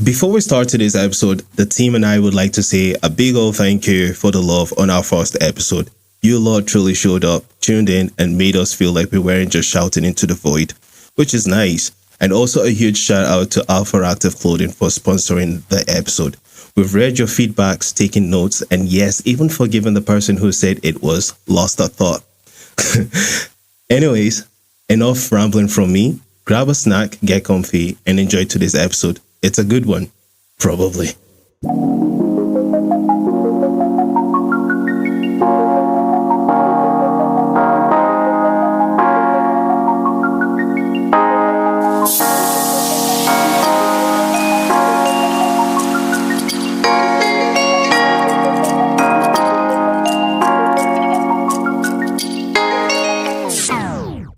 Before we start today's episode, the team and I would like to say a big old thank you for the love on our first episode. You lot truly showed up, tuned in, and made us feel like we weren't just shouting into the void, which is nice. And also a huge shout out to Alpha Active Clothing for sponsoring the episode. We've read your feedbacks, taken notes, and yes, even forgiven the person who said it was lost a thought. Anyways, enough rambling from me. Grab a snack, get comfy, and enjoy today's episode. It's a good one. Probably.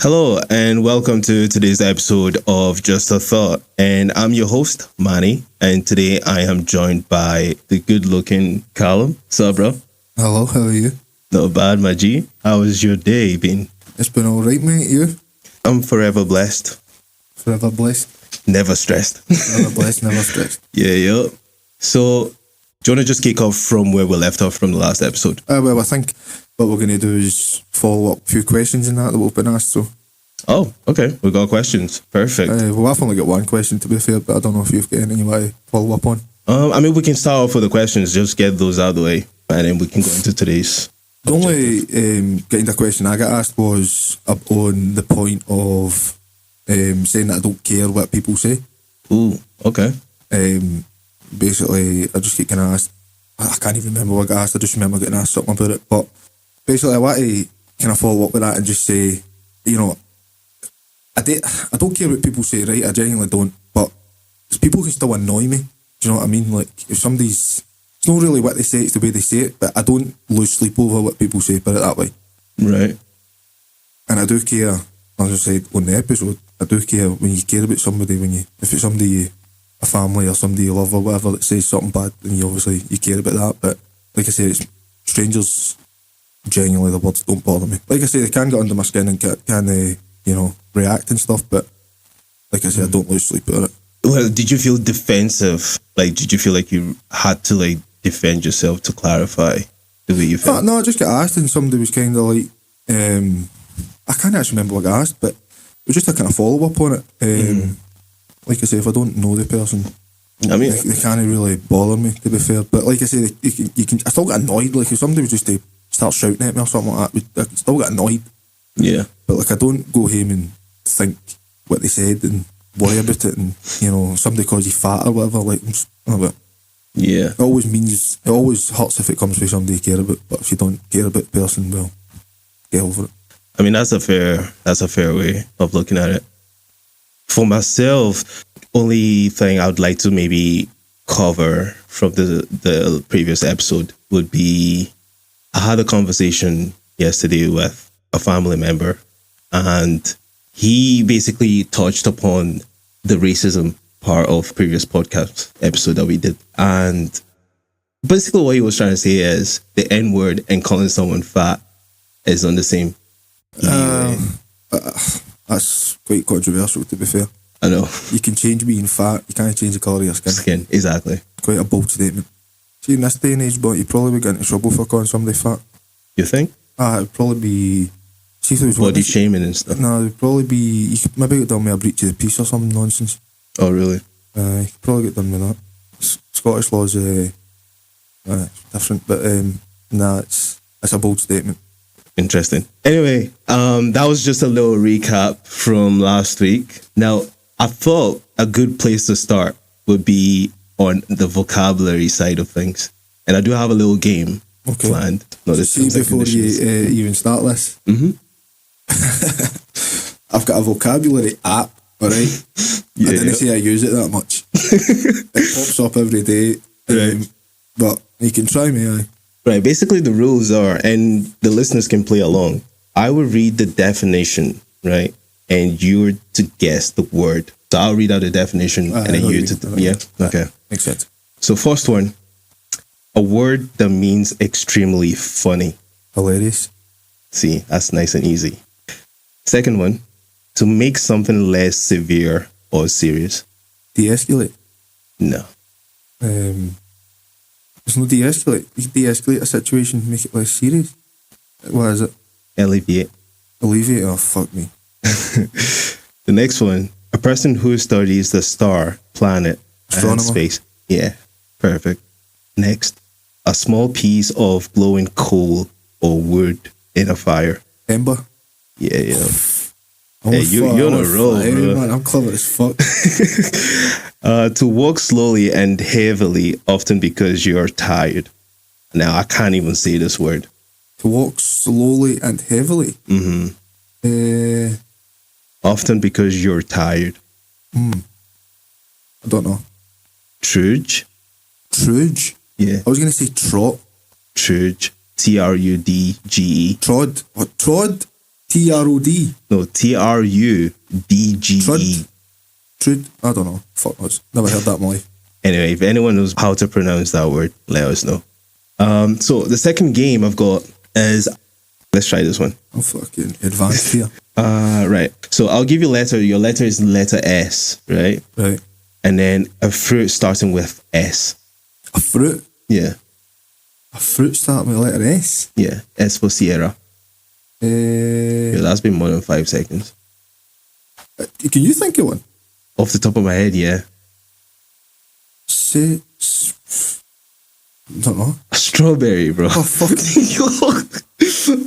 Hello and welcome to today's episode of Just a Thought, and I'm your host Manny, and today I am joined by the good-looking Calum. What's up, bro? Hello, how are you? Not bad, my G. How has your day been? It's been alright, mate. You? I'm forever blessed. Forever blessed? Never stressed. Never blessed, never stressed. Yeah. So, do you want to just kick off from where we left off from the last episode? Well, I think what we're going to do is follow up a few questions in that we've been asked, so... Oh, okay. We got questions. Perfect. Well, I've only got one question, to be fair, but I don't know if you've got anything you want to follow up on. We can start off with the questions, just get those out of the way, and then we can go into today's... The only getting the question I got asked was up on the point of saying that I don't care what people say. Ooh, okay. Basically, I just get kind of asked, I can't even remember what I got asked, I just remember getting asked something about it, but basically I want to kind of follow up with that and just say, you know, I don't care what people say, right? I genuinely don't, but people can still annoy me. Do you know what I mean? Like, if somebody's... It's not really what they say, it's the way they say it, but I don't lose sleep over what people say, put it that way. Right. And I do care, as I said on the episode, I do care when you care about somebody, if it's somebody, a family or somebody you love or whatever that says something bad, then you care about that, but like I said, it's strangers, genuinely the words don't bother me. Like I say, they can get under my skin and can react and stuff, but like I said, I don't lose sleep about it. Well, did you feel defensive? Like, did you feel like you had to, defend yourself to clarify the way you felt? No, I just got asked and somebody was kind of like, I can't actually remember what I got asked, but it was just a kind of follow-up on it. Like I say, if I don't know the person, they can't really bother me, to be fair. But like I say, you can. I still get annoyed. Like, if somebody was just to start shouting at me or something like that, I still get annoyed. Yeah. But I don't go home and think what they said and worry about it, and somebody calls you fat or whatever. Yeah. It always hurts if it comes from somebody you care about. But if you don't care about the person, well, get over it. That's a fair way of looking at it. For myself, only thing I would like to maybe cover from the previous episode would be, I had a conversation yesterday with a family member, and he basically touched upon the racism part of previous podcast episode that we did. And basically what he was trying to say is the N-word and calling someone fat is on the same. That's quite controversial, to be fair. I know. You can change being fat, you can't change the colour of your skin. Exactly. Quite a bold statement. See, in this day and age, but you probably would get into trouble for calling somebody fat. You think? It'd probably be... See if there was body shaming and stuff. No, it'd probably be... You could maybe get done with a breach of the peace or some nonsense. Oh, really? You could probably get done with that. Scottish law's different, but it's a bold statement. Interesting. Anyway, that was just a little recap from last week. Now, I thought a good place to start would be on the vocabulary side of things. And I do have a little game planned. See, before you even start this, I've got a vocabulary app, alright? I didn't say I use it that much. It pops up every day. Right. But you can try me, aye. Right, basically the rules are, and the listeners can play along, I will read the definition, right? And you're to guess the word. So I'll read out the definition and then you okay. Makes sense. So first one, a word that means extremely funny. Hilarious. See, that's nice and easy. Second one, to make something less severe or serious. De-escalate. No. There's no de-escalate. You can de-escalate a situation, make it less serious. What is it? Alleviate. Alleviate? Oh, fuck me. The next one, a person who studies the star, planet, Astronomer. and space. Yeah, perfect. Next, a small piece of glowing coal or wood in a fire. Ember. Yeah. Hey, you're on a roll, bro. Man, I'm clever as fuck. To walk slowly and heavily, often because you're tired. Now, I can't even say this word. To walk slowly and heavily. Often because you're tired. I don't know. Trudge. Trudge? Yeah. I was going to say trot. Trudge. Trudge. Trod. What? Trod? T-R-O-D. No, Trudge. Trud. Trud. I don't know. Fuck knows. Never heard that in my life. Anyway, if anyone knows how to pronounce that word, let us know. So the second game I've got is, let's try this one. I'm fucking advanced here. Right. So I'll give you a letter. Your letter is letter S, right? Right. And then a fruit starting with S. A fruit? Yeah. A fruit starting with letter S? Yeah. S for Sierra. Yeah, that's been more than 5 seconds. Can you think of one? Off the top of my head, yeah. Say, don't know. A strawberry, bro. Oh, fuck.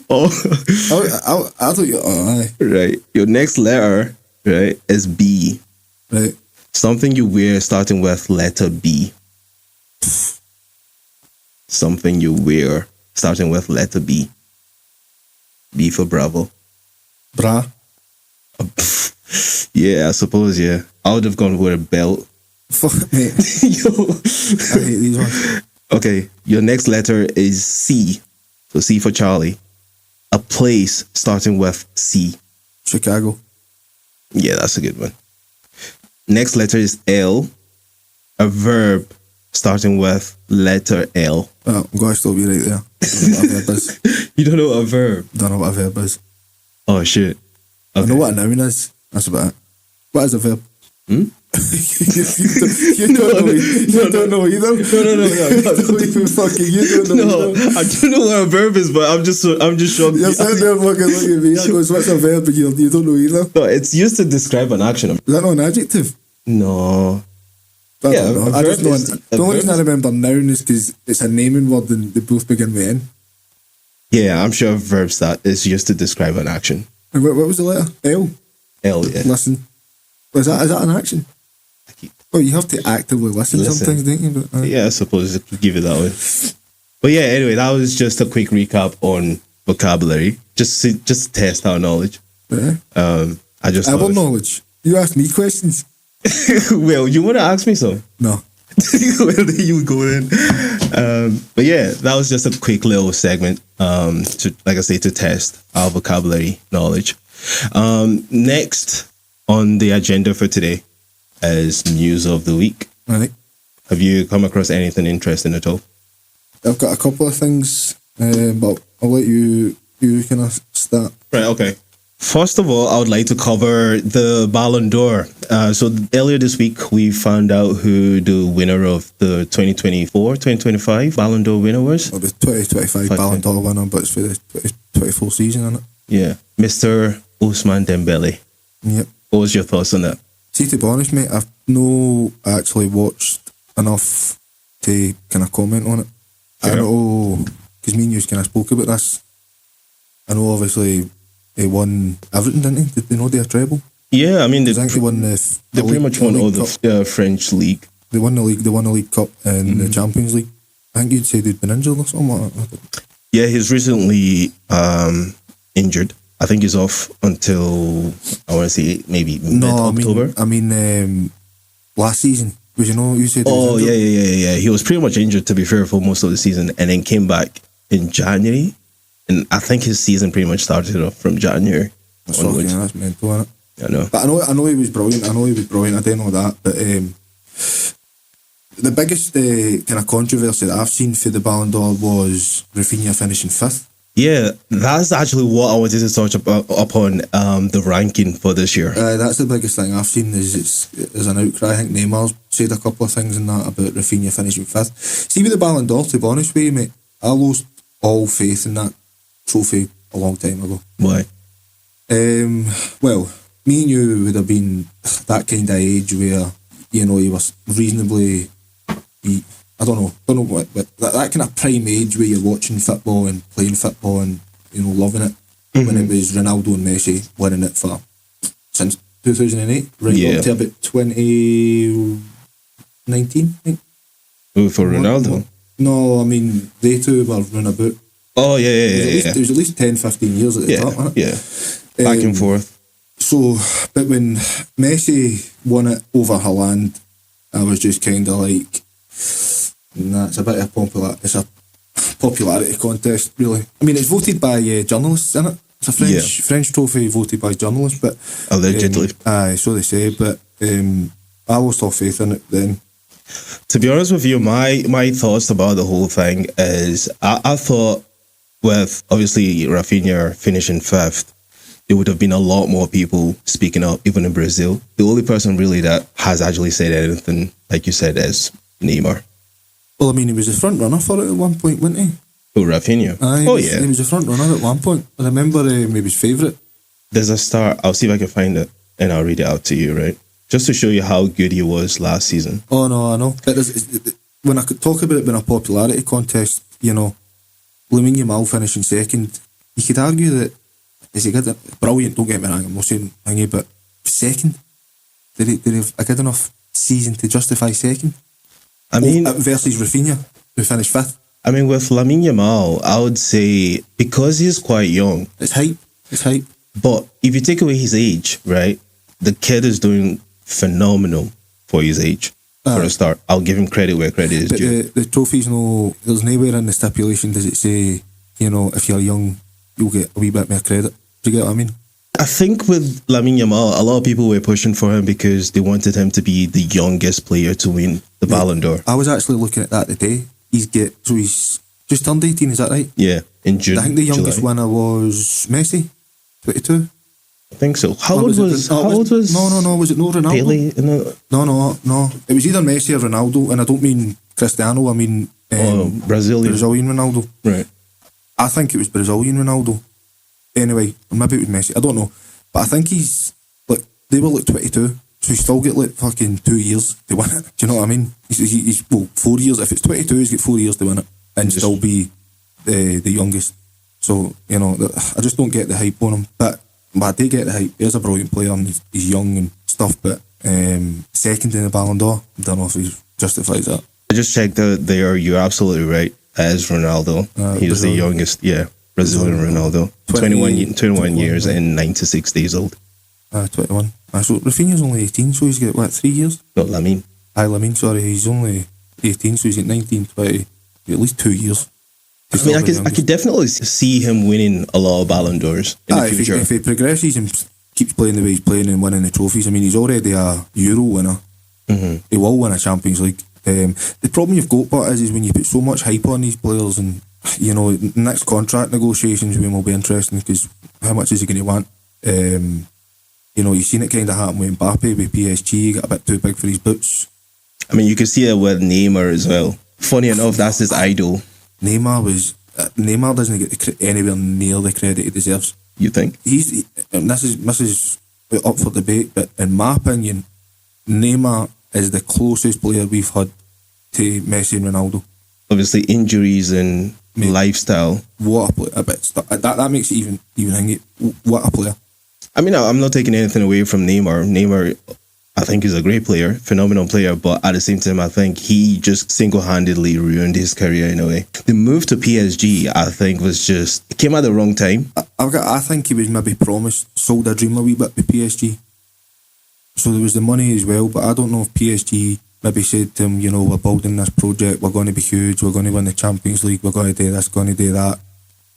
Oh. I thought you. Oh, aye. Right. Your next letter, right, is B. Right. Something you wear starting with letter B. Something you wear starting with letter B. B for Bravo. Bra. Yeah, I suppose, yeah. I would have gone with a belt. Fuck, mate. Yo. I hate these ones. Okay, your next letter is C. So C for Charlie. A place starting with C. Chicago. Yeah, that's a good one. Next letter is L. A verb starting with letter L. Oh, I'm going to stop you right there. I don't know what a verb is. You don't know what a verb? Don't know what a verb is. Oh, shit. Okay. I know what a noun is. That's about it. What is a verb? Hmm? You don't know either. No. Don't even fucking. You don't know. No, either. I don't know what a verb is, but I'm just shocked. You're sitting there fucking looking at me. I goes, what's a verb? But you don't know either. No, it's used to describe an action. Is that not an adjective? No. I Yeah, don't know. a I just verb know. is- The a only verb reason I is- remember noun is because it's a naming word and they both begin with N. Yeah, I'm sure verbs that is used to describe an action. And what was the letter? L. L, yeah. Listen. Is that an action? Well, you have to actively listen sometimes, don't you? But, Yeah, I suppose I could give it that one. But yeah, anyway, that was just a quick recap on vocabulary. Just to test our knowledge. yeah. I just Our thought, knowledge. You asked me questions. well, you want to ask me so? No. Well, there you go then. But yeah, that was just a quick little segment to, like I say, to test our vocabulary knowledge. Next on the agenda for today is news of the week. Right. Have you come across anything interesting at all? I've got a couple of things, but I'll let you kind of start. Right, okay. First of all, I would like to cover the Ballon d'Or. So earlier this week, we found out who the winner of the 2024-2025 Ballon d'Or winner was. Well, the 2025 Ballon d'Or winner, but it's for the 2024 season, isn't it? Yeah, Mr. Ousmane Dembele. Yep. What was your thoughts on that? See, to be honest, mate, I've no actually watched enough to kind of comment on it. Fair. I know, because me and you kind of spoke about this. I know, obviously, he won everything, didn't he? Did they know they had treble? Yeah, I mean, I think they won they pretty much won all the French league. They won the league. They won the League Cup and the Champions League. I think you'd say they'd been injured or something like that. Yeah, he's recently injured. I think he's off until, I want to say, maybe mid-October. I mean, last season. Because you said he was Oh, injured. yeah. He was pretty much injured, to be fair, for most of the season, and then came back in January. And I think his season pretty much started off from January That's fucking, onwards. that's mental, isn't it? I know. But I know he was brilliant. I didn't know that. But the biggest kind of controversy that I've seen for the Ballon d'Or was Rafinha finishing 5th. Yeah, that's actually what I wanted to touch upon the ranking for this year. That's the biggest thing I've seen is there's an outcry. I think Neymar's said a couple of things in that about Rafinha finishing fifth. See, with the Ballon d'Or, to be honest with you, mate, I lost all faith in that trophy a long time ago. Why? Well, me and you would have been that kind of age where, you know, you was reasonably... I don't know what, but that kind of prime age where you're watching football and playing football and, you know, loving it, when it was Ronaldo and Messi winning it since 2008, right up to about 2019, I think. Ooh, for Ronaldo? No, I mean, they two were running about. Oh, yeah. It was at least 10, 15 years at the top, wasn't it? Yeah, back and forth. So, but when Messi won it over Haaland, I was just kind of like... Nah, it's a a popularity contest, really. I mean, it's voted by journalists, isn't it? It's a French trophy voted by journalists, but allegedly. So they say. But I lost all faith in it then. To be honest with you, my thoughts about the whole thing is I thought with obviously Rafinha finishing fifth, there would have been a lot more people speaking up, even in Brazil. The only person really that has actually said anything, like you said, is Neymar. Well, I mean, he was the front runner for it at one point, wasn't he? Oh, Rafinha. Yeah. He was the front runner at one point. I remember maybe his favourite. There's a star. I'll see if I can find it and I'll read it out to you, right? Just to show you how good he was last season. Oh, no, I know. When I could talk about it being a popularity contest, you know, Lamine Yamal finishing second, you could argue that, is he good? Brilliant, don't get me wrong, I'm not saying thingy, but second? Did he have a good enough season to justify second? I mean, versus Rafinha, who finished fifth. I mean, with Lamine Yamal, I would say because he's quite young. It's hype. But if you take away his age, right, the kid is doing phenomenal for his age. For a start, I'll give him credit where credit is due. The trophies, there's nowhere in the stipulation does it say, you know, if you're young, you'll get a wee bit more credit. Do you get what I mean? I think with Lamine Yamal, a lot of people were pushing for him because they wanted him to be the youngest player to win the Ballon d'Or. I was actually looking at that today. He's just turned 18, is that right? Yeah, in June. I think the youngest winner was Messi, 22. I think so. How old was? No, was it no Ronaldo? Pele? No. It was either Messi or Ronaldo, and I don't mean Cristiano, I mean Brazilian Ronaldo. Right. I think it was Brazilian Ronaldo. Anyway, or maybe it was Messi, I don't know. But I think they were 22, so he's still got fucking 2 years to win it. Do you know what I mean? He's 4 years. If it's 22, he's got 4 years to win it and still be the youngest. So, you know, I just don't get the hype on him. But I do get the hype. He's a brilliant player and he's young and stuff, but second in the Ballon d'Or, I don't know if he justifies that. I just checked out there. You're absolutely right. As Ronaldo, he was the youngest. Yeah. Brazilian Ronaldo, 21 years and 96 days old. 21. So Rafinha's only 18, so he's got, 3 years? Not Lamine. Lamine, sorry, he's only 18, so he's got 19, 20, at least 2 years. I mean, I could definitely see him winning a lot of Ballon d'Ors in the future. If he progresses and keeps playing the way he's playing and winning the trophies, I mean, he's already a Euro winner. Mm-hmm. He will win a Champions League. The problem you've got, but is when you put so much hype on these players and, you know, next contract negotiations will be interesting because how much is he going to want? You know, you've seen it kind of happen with Mbappe with PSG. He got a bit too big for his boots. I mean, you can see it with Neymar as well. Funny enough, that's his idol. Neymar doesn't get anywhere near the credit he deserves. You think? This is up for debate, but in my opinion, Neymar is the closest player we've had to Messi and Ronaldo. Obviously, injuries and lifestyle. What a player! That makes it even hang. What a player! I mean, I'm not taking anything away from Neymar. Neymar, I think, is a great player, phenomenal player, but at the same time, I think he just single-handedly ruined his career in a way. The move to PSG, I think, it came at the wrong time. I think he was maybe sold a dream a wee bit with PSG. So there was the money as well, but I don't know if PSG maybe said to him, you know, we're building this project, we're going to be huge, we're going to win the Champions League, we're going to do this, going to do that.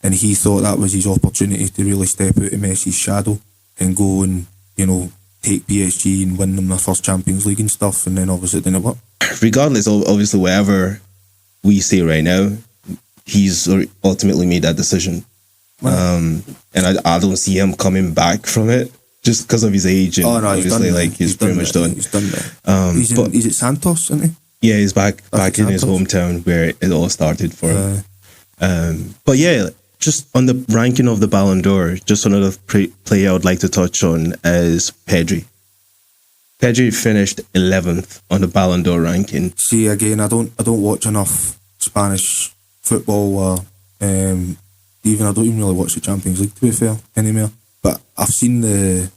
And he thought that was his opportunity to really step out of Messi's shadow and go and, you know, take PSG and win them their first Champions League and stuff, and then obviously it didn't work. Regardless, obviously, whatever we say right now, he's ultimately made that decision. And I don't see him coming back from it just because of his age. And obviously, he's pretty much done. He's done that. He's at Santos, isn't he? Yeah, he's back in his hometown where it all started for him. But yeah, just on the ranking of the Ballon d'Or, just another player I would like to touch on is Pedri. Pedri finished 11th on the Ballon d'Or ranking. See, again, I don't watch enough Spanish football. Even I don't even really watch the Champions League, to be fair, anymore. But I've seen the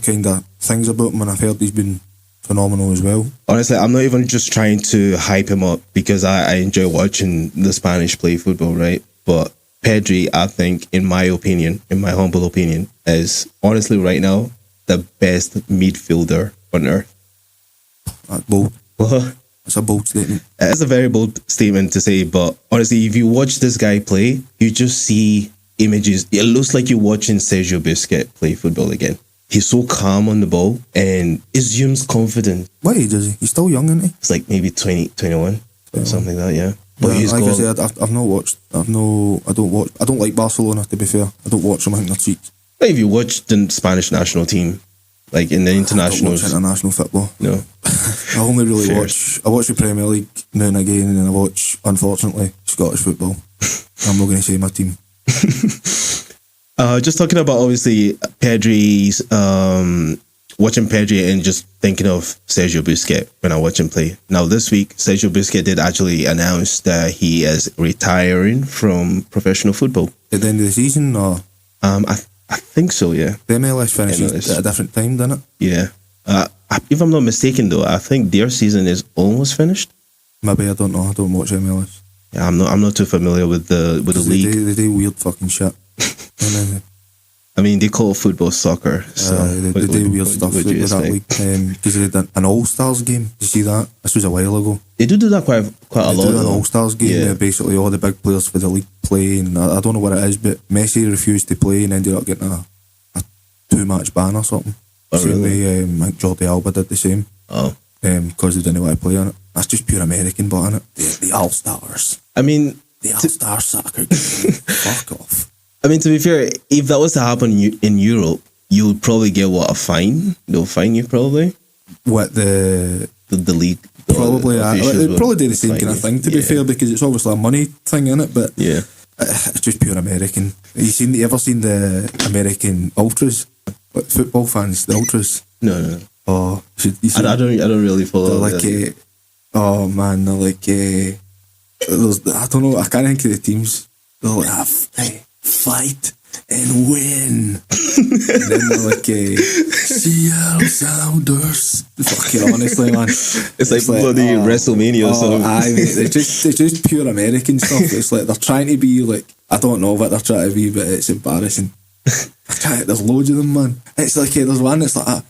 kind of things about him, and I've heard he's been phenomenal as well. Honestly, I'm not even just trying to hype him up because I enjoy watching the Spanish play football, right? But Pedri, I think, in my humble opinion, is honestly right now the best midfielder on earth. That's bold. That's a bold statement. It's a very bold statement to say, but honestly, if you watch this guy play, you just see images. It looks like you're watching Sergio Busquets play football again. He's so calm on the ball and assumes confidence. What age is he? He's still young, isn't he? It's like maybe 20, 21, something like that, yeah. But yeah, like I said, I've not watched. I don't like Barcelona, to be fair. I don't watch them. I think they're cheap. If you watch the Spanish national team, like in the internationals. I don't watch international football. No. I only really watch the Premier League now and again, and then I watch, unfortunately, Scottish football. I'm not going to say my team. Just talking about, obviously, Pedri's, watching Pedri and just thinking of Sergio Busquets when I watch him play. Now, this week, Sergio Busquets did actually announce that he is retiring from professional football. At the end of the season, or? I think so, yeah. The MLS finishes at a different time, doesn't it? Yeah. If I'm not mistaken, though, I think their season is almost finished. Maybe, I don't know. I don't watch MLS. Yeah, I'm not too familiar with the league. They do weird fucking shit. I mean, they call football soccer. So they do weird stuff with that league. Because they did an All-Stars game. Did you see that? This was a while ago. They do that quite a lot. They do an All-Stars game where basically all the big players for the league play. And I don't know what it is, but Messi refused to play and ended up getting a 2-match ban or something. Oh, same really? way, I think Jordi Alba did the same. Oh. Because they didn't want to play on it. That's just pure American, but innit? The All-Stars. I mean... The All-Star soccer game. Fuck off. I mean, to be fair, if that was to happen in Europe, you would probably get, a fine? They'll fine you, probably? What, the league? Probably, it'd probably do the same kind of thing, to be fair, because it's obviously a money thing, innit? But yeah, it's just pure American. You ever seen the American Ultras? Like football fans, the Ultras? No. Oh, I don't really follow. They're like, oh man, they're like, I don't know, I can't think of the teams. They're like, fight and win. And then they're like, Seattle Sounders. Fucking honestly, man. It's like bloody WrestleMania or something. It's just pure American stuff. It's like they're trying to be like, I don't know what they're trying to be, but it's embarrassing. There's loads of them, man. It's like, there's one that's like,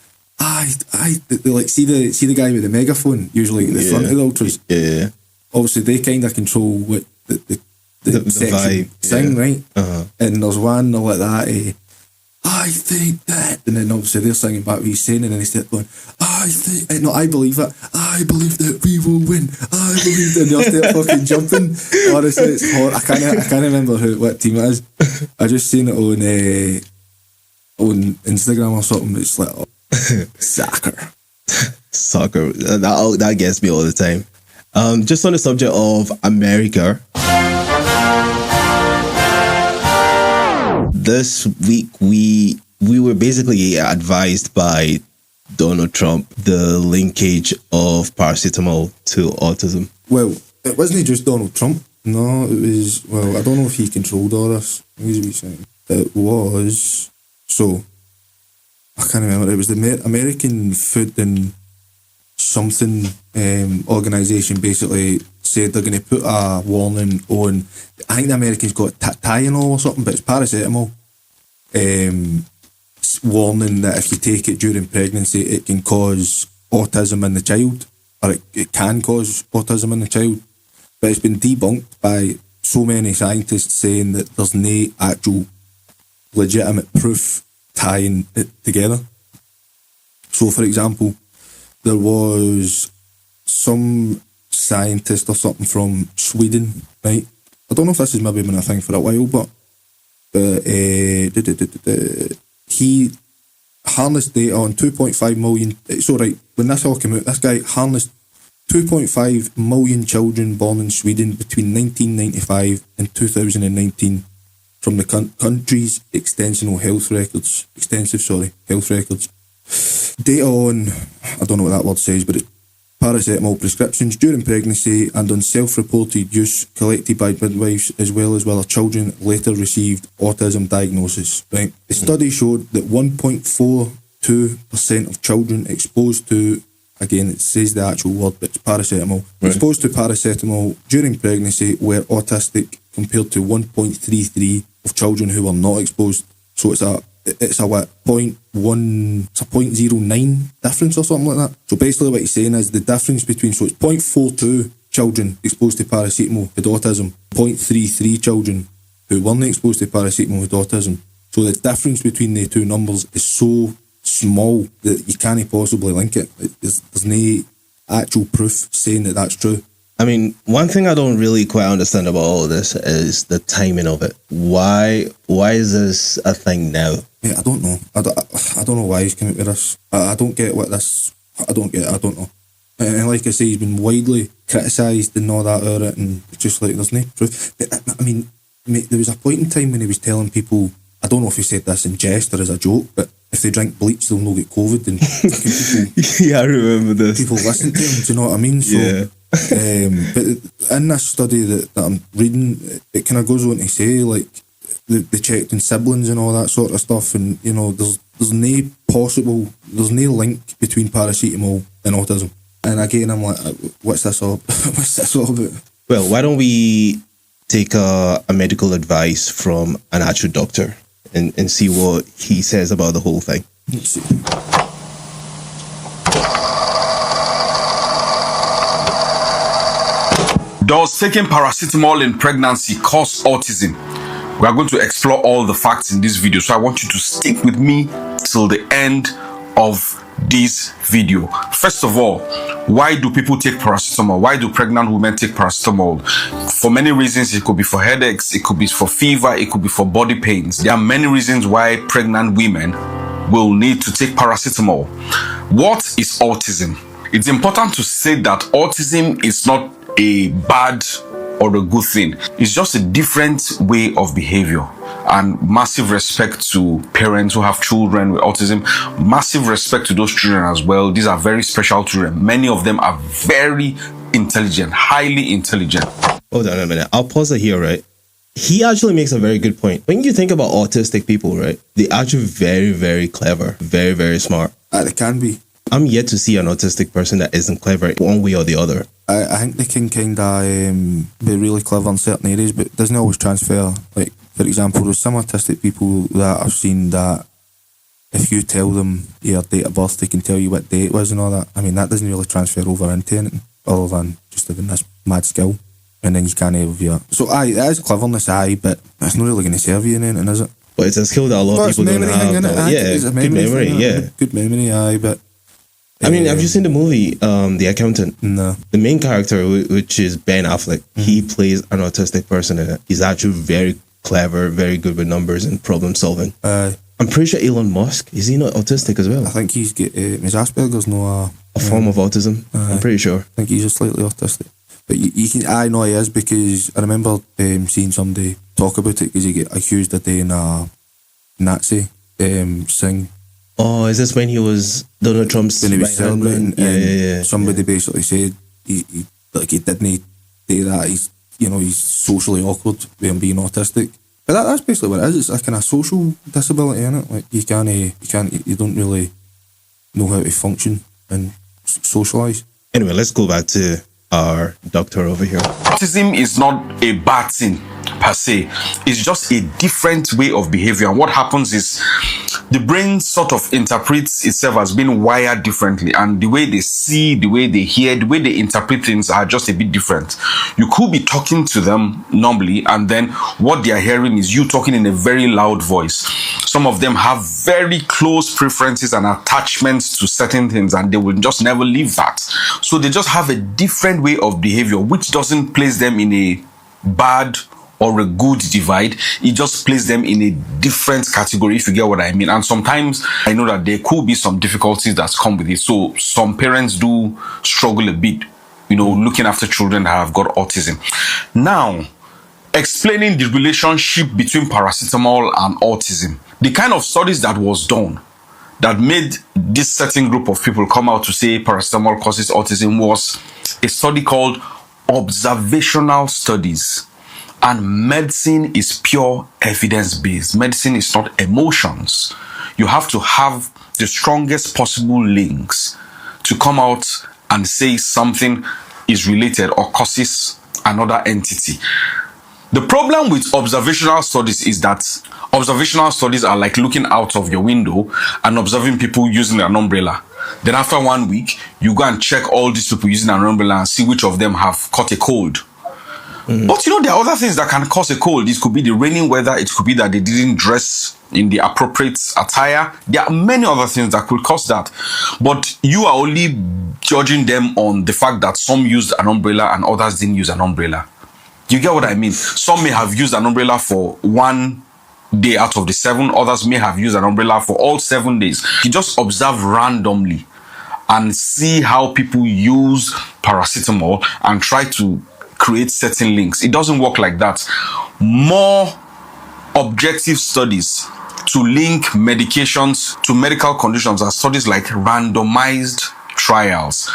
they like see the guy with the megaphone, usually at the front of the Ultras. Yeah. Obviously, they kind of control what the vibe thing, right? Uh-huh. And there's one like that, I think that, and then obviously they're singing back what he's saying, and then they start going, I believe it, I believe that we will win, I believe that, and they'll start fucking jumping. Honestly, it's hot. I can't remember what team it is. I just seen it on Instagram or something. It's like, soccer. That gets me all the time. Just on the subject of America, this week we were basically advised by Donald Trump the linkage of paracetamol to autism. Well, it wasn't just Donald Trump. No, it was, I don't know if he controlled all this. It was, so, I can't remember, it was the American Food and something organisation basically said they're going to put a warning on, I think the Americans got Tylenol or something, but it's paracetamol, warning that if you take it during pregnancy it can cause autism in the child, or it can cause autism in the child, but it's been debunked by so many scientists saying that there's no actual legitimate proof tying it together. So for example, there was some scientist or something from Sweden, right? I don't know if this has maybe been a thing for a while, but he harnessed data on 2.5 million. So right, when this all came out, this guy harnessed 2.5 million children born in Sweden between 1995 and 2019 from the country's extensive health records. Data on, I don't know what that word says, but it's paracetamol prescriptions during pregnancy and on self-reported use collected by midwives as well as whether children later received autism diagnosis. Right. The study showed that 1.42% of children exposed to, again it says the actual word, but it's paracetamol, exposed to paracetamol during pregnancy were autistic compared to 1.33 of children who were not exposed. So it's a what, 0.09 difference or something like that. So basically what he's saying is the difference between, so it's 0.42 children exposed to paracetamol had autism, 0.33 children who weren't exposed to paracetamol had autism. So the difference between the two numbers is so small that you can't possibly link it. There's no actual proof saying that that's true. I mean, one thing I don't really quite understand about all of this is the timing of it. Why is this a thing now? Yeah, I don't know. I don't know why he's coming with this. I don't get what this... I don't get it. I don't know. And like I say, he's been widely criticised and all that about it, and it's just like, there's no proof. But, I mean, mate, there was a point in time when he was telling people, I don't know if he said this in jest or as a joke, but if they drink bleach, they'll not get COVID. And people, yeah, I remember this. People listen to him, do you know what I mean? So, yeah. But in this study that I'm reading, it kind of goes on to say, like, they checked on siblings and all that sort of stuff, and, you know, there's no link between paracetamol and autism. And again, I'm like, what's this all about? Well, why don't we take a medical advice from an actual doctor and see what he says about the whole thing. Let's see. Does taking paracetamol in pregnancy cause autism? We are going to explore all the facts in this video, so I want you to stick with me till the end of this video. First of all, why do people take paracetamol? Why do pregnant women take paracetamol? For many reasons. It could be for headaches, it could be for fever, it could be for body pains. There are many reasons why pregnant women will need to take paracetamol. What is autism? It's important to say that autism is not a bad or a good thing. It's just a different way of behavior. And massive respect to parents who have children with autism. Massive respect to those children as well. These are very special children. Many of them are very intelligent, highly intelligent. Hold on a minute. I'll pause it here, right? He actually makes a very good point. When you think about autistic people, right, they're actually very, very clever, very, very smart. They can be. I'm yet to see an autistic person that isn't clever one way or the other. I think they can kind of be really clever in certain areas, but it doesn't always transfer. Like, for example, there's some autistic people that I've seen that if you tell them your date of birth, they can tell you what day it was and all that. I mean, that doesn't really transfer over into anything other than just having this mad skill. And then you can't have your... So, aye, it is cleverness, aye, but it's not really going to serve you in anything, is it? But it's a skill that a lot of people don't have. It's a good memory, yeah. Good memory, aye, but... I mean, have you seen the movie, The Accountant? No. The main character, which is Ben Affleck, he plays an autistic person in it. He's actually very clever, very good with numbers and problem solving. I'm pretty sure Elon Musk, is he not autistic as well? I think he's got... his Asperger's no... a form of autism, I'm pretty sure. I think he's just slightly autistic. But you can... I know he is, because I remember seeing somebody talk about it, because he got accused of doing a Nazi sing. Oh, is this when he was Donald Trump's when he was celebrating? Yeah. Somebody basically said he didn't do that. He's socially awkward with him being autistic. But that's basically what it is. It's a kind of social disability, isn't it? Like you don't really know how to function and socialise. Anyway, let's go back to our doctor over here. Autism is not a bad thing per se. It's just a different way of behavior. And what happens is the brain sort of interprets itself as being wired differently, and the way they see, the way they hear, the way they interpret things are just a bit different. You could be talking to them normally, and then what they are hearing is you talking in a very loud voice. Some of them have very close preferences and attachments to certain things, and they will just never leave that. So they just have a different way of behavior, which doesn't place them in a bad or a good divide. It just places them in a different category, if you get what I mean. And sometimes I know that there could be some difficulties that come with it. So some parents do struggle a bit, looking after children that have got autism. Now, explaining the relationship between paracetamol and autism. The kind of studies that was done that made this certain group of people come out to say paracetamol causes autism was a study called observational studies. And medicine is pure evidence-based. Medicine is not emotions. You have to have the strongest possible links to come out and say something is related or causes another entity. The problem with observational studies is that observational studies are like looking out of your window and observing people using an umbrella. Then after 1 week, you go and check all these people using an umbrella and see which of them have caught a cold. But there are other things that can cause a cold. It could be the raining weather. It could be that they didn't dress in the appropriate attire. There are many other things that could cause that. But you are only judging them on the fact that some used an umbrella and others didn't use an umbrella. You get what I mean? Some may have used an umbrella for 1 day out of the 7. Others may have used an umbrella for all 7 days. You just observe randomly and see how people use paracetamol and try to create certain links. It doesn't work like that. More objective studies to link medications to medical conditions are studies like randomized trials.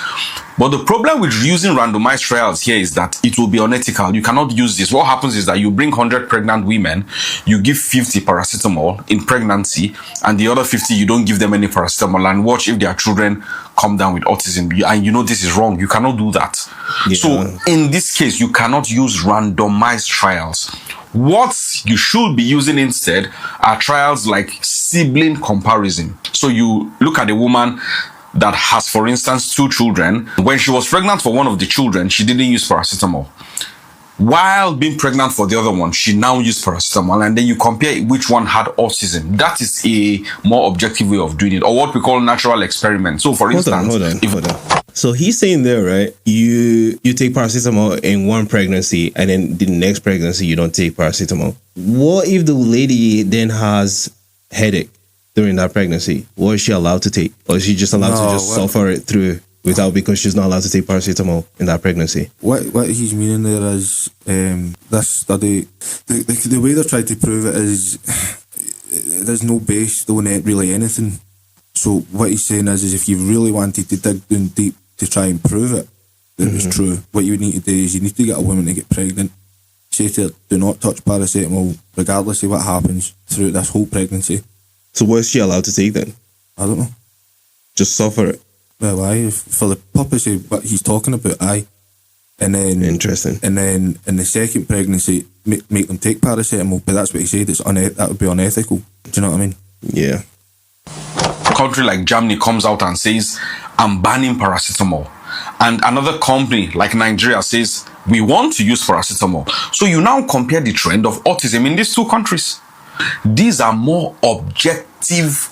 But the problem with using randomized trials here is that it will be unethical. You cannot use this. What happens is that you bring 100 pregnant women, you give 50 paracetamol in pregnancy, and the other 50 you don't give them any paracetamol, and watch if their children come down with autism. And this is wrong. You cannot do that. Yeah. So in this case, you cannot use randomized trials. What you should be using instead are trials like sibling comparison. So you look at a woman that has, for instance, 2 children. When she was pregnant for one of the children, she didn't use paracetamol. While being pregnant for the other one, she now used paracetamol, and then you compare which one had autism. That is a more objective way of doing it, or what we call natural experiment. So, for instance, hold on. So he's saying there, right? You take paracetamol in one pregnancy, and then the next pregnancy you don't take paracetamol. What if the lady then has headache during that pregnancy? What is she allowed to take, or is she just allowed to just suffer it through because she's not allowed to take paracetamol in that pregnancy? What he's meaning there is this study, the way they're trying to prove it is there's no base on really anything. So what he's saying is if you really wanted to dig down deep to try and prove it that it was true, what you need to do is you need to get a woman to get pregnant, say to her, do not touch paracetamol regardless of what happens throughout this whole pregnancy. So what is she allowed to take then? I don't know. Just suffer it? Well, aye, for the purpose of what he's talking about, aye. And then... Interesting. And then in the second pregnancy, make them take paracetamol, but that's what he said, that would be unethical. Do you know what I mean? Yeah. A country like Germany comes out and says, I'm banning paracetamol. And another company like Nigeria says, we want to use paracetamol. So you now compare the trend of autism in these 2 countries. These are more objective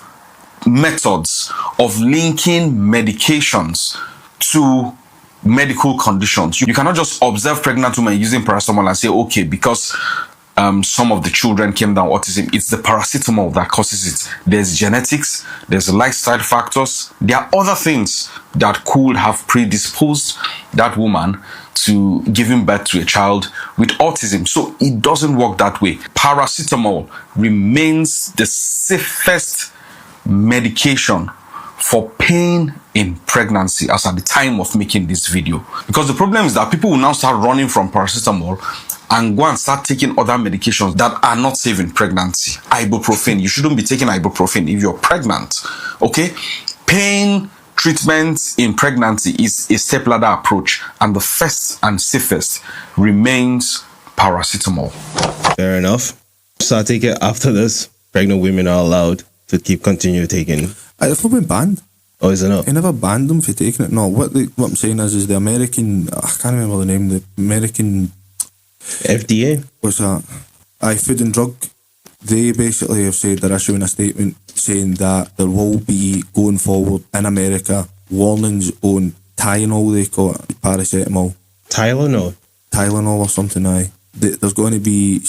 methods of linking medications to medical conditions. You cannot just observe pregnant women using paracetamol and say, okay, because some of the children came down autism, it's the paracetamol that causes it. There's genetics, there's lifestyle factors, there are other things that could have predisposed that woman to giving birth to a child with autism. So it doesn't work that way. Paracetamol remains the safest medication for pain in pregnancy as at the time of making this video. Because the problem is that people will now start running from paracetamol and go and start taking other medications that are not safe in pregnancy. Ibuprofen. You shouldn't be taking ibuprofen if you're pregnant. Okay? Pain treatment in pregnancy is a step-ladder approach, and the first and safest remains paracetamol. Fair enough. So I take it after this, pregnant women are allowed to continue taking. It's not been banned. Oh, is it not? They never banned them for taking it. No, what I'm saying is the American, I can't remember the name, the American... FDA? What's that? Food and Drug. They basically have said they're issuing a statement saying that there will be, going forward in America, warnings on Tylenol, they call it, paracetamol. Tylenol? Tylenol or something, aye. there's going to be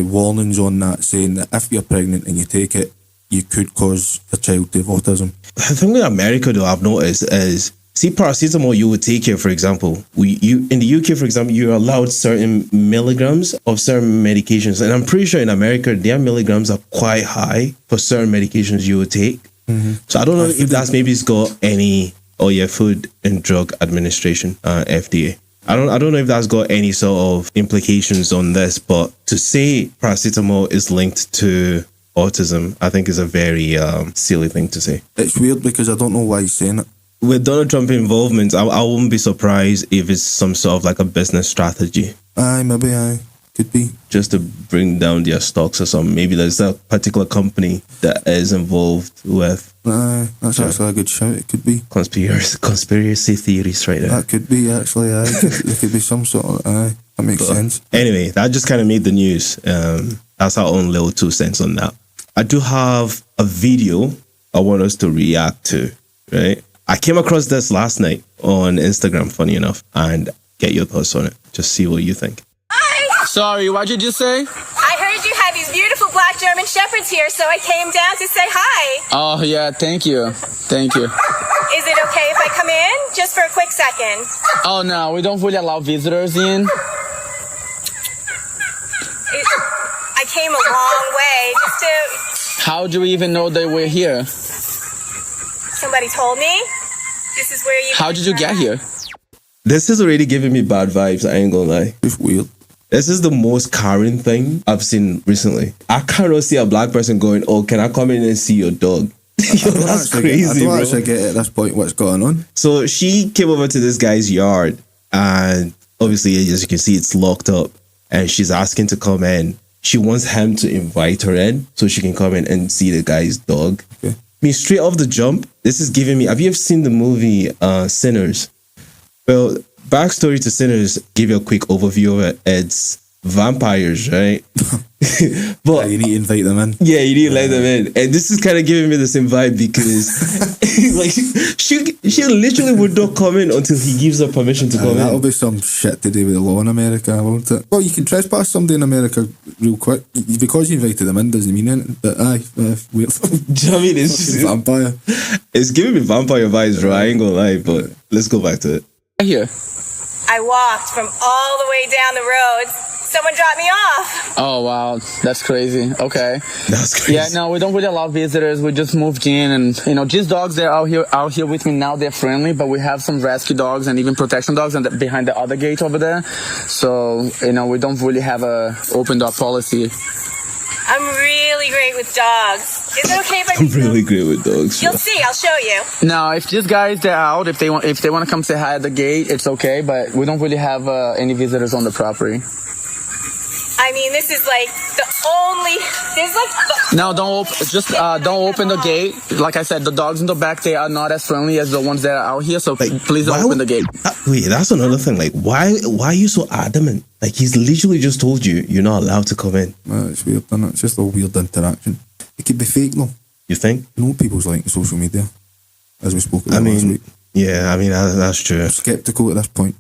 warnings on that saying that if you're pregnant and you take it, you could cause your child to have autism. The thing with America, though, I've noticed is, see, paracetamol you would take here, for example. In the UK, for example, you're allowed certain milligrams of certain medications. And I'm pretty sure in America, their milligrams are quite high for certain medications you would take. Mm-hmm. So I don't know if that's maybe it's got any, Food and Drug Administration, FDA. I don't know if that's got any sort of implications on this, but to say paracetamol is linked to autism, I think is a very silly thing to say. It's weird because I don't know why he's saying it. With Donald Trump involvement, I wouldn't be surprised if it's some sort of like a business strategy. Maybe could be. Just to bring down their stocks or something. Maybe there's a particular company that is involved with... that's actually a good shout. It could be. Conspiracy theories right there. That could be, actually. It could be some sort of... that makes sense. Anyway, that just kind of made the news. That's our own little 2 cents on that. I do have a video I want us to react to, right? I came across this last night on Instagram, funny enough, and get your thoughts on it. Just see what you think. Hi! Sorry, what'd you just say? I heard you had these beautiful black German shepherds here, so I came down to say hi. Oh, yeah, thank you. Thank you. Is it okay if I come in? Just for a quick second. Oh, no, we don't really allow visitors in. I came a long way just to... How do we even know they were here? Somebody told me. This is where you... How did you get here? This is already giving me bad vibes, I ain't gonna lie. It's weird. This is the most Karen thing I've seen recently. I cannot see a black person going, oh, can I come in and see your dog? Yo, that's crazy, bro. I don't actually get at this point what's going on. So she came over to this guy's yard, and obviously, as you can see, it's locked up, and she's asking to come in. She wants him to invite her in so she can come in and see the guy's dog. Okay. I mean, straight off the jump, this is giving me... Have you ever seen the movie Sinners? Well, backstory to Sinners, give you a quick overview of it. It's vampires, right? But you need to invite them in. Yeah, you need to let them in. And this is kind of giving me the same vibe because like she literally would not come in until he gives her permission to come in. That'll be some shit to do with the law in America, won't it? Well, you can trespass somebody in America real quick. Because you invited them in doesn't mean anything. But weird. Do you know what I mean? It's just vampire. It's giving me vampire vibes, bro. I ain't gonna lie, but let's go back to it. Here. I walked from all the way down the road. Someone dropped me off. Oh, wow. That's crazy. Okay. That's crazy. Yeah, no, we don't really allow visitors. We just moved in and, these dogs, they're out here with me now. They're friendly, but we have some rescue dogs and even protection dogs behind the other gate over there. So, we don't really have a open door policy. I'm really great with dogs. Is it okay if I... I'm really great with dogs. You'll see. I'll show you. No, if these guys, they're out, if they want to come say hi at the gate, it's okay, but we don't really have any visitors on the property. I mean, this is like the only... There's like... No, don't open the gate. Like I said, the dogs in the back, they are not as friendly as the ones that are out here, so please don't open the gate. Wait, that's another thing. Like, why are you so adamant? Like, he's literally just told you you're not allowed to come in. Well, it's weird, isn't it? It's just a weird interaction. It could be fake, though. You think? People's like social media, as we spoke about last week. Yeah, that's true. I'm skeptical at this point.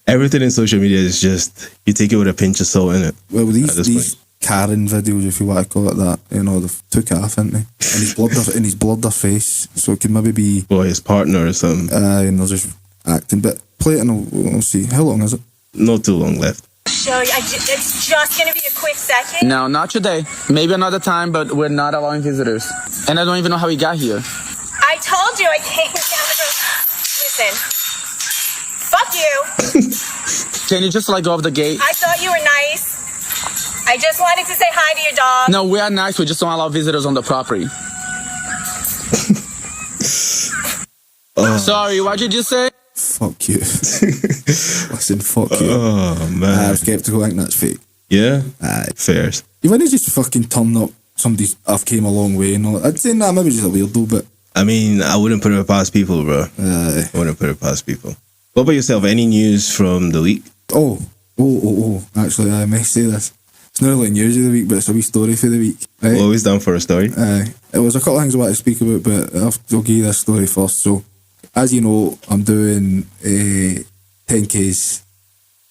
Everything in social media is just, you take it with a pinch of salt, innit? Well, these Karen videos, if you want to call it that, they've took it off, haven't they? And he's blurred their face, so it could maybe be... Well, his partner or something. And they're just acting. But play it and we'll see. How long is it? Not too long left. Show you. It's just going to be a quick second. No, not today. Maybe another time, but we're not allowing visitors. And I don't even know how he got here. I told you I came down the road. Listen. Fuck you. Can you just go off the gate? I thought you were nice. I just wanted to say hi to your dog. No, we are nice. We just don't allow visitors on the property. Sorry, what did you say? Fuck you. Listen, fuck you. Oh, man. I'm skeptical. I think that's fake. Yeah? Aye. Fair. You wouldn't just fucking turn up somebody's I've came a long way and all that. I'd say, nah, maybe just a weirdo, but... I mean, I wouldn't put it past people, bro. I wouldn't put it past people. What about yourself? Any news from the week? Oh. Actually, I may say this. It's not really news of the week, but it's a wee story for the week. Right? Always down for a story. It was a couple of things I wanted to speak about, but I'll give you this story first. So, as you know, I'm doing 10Ks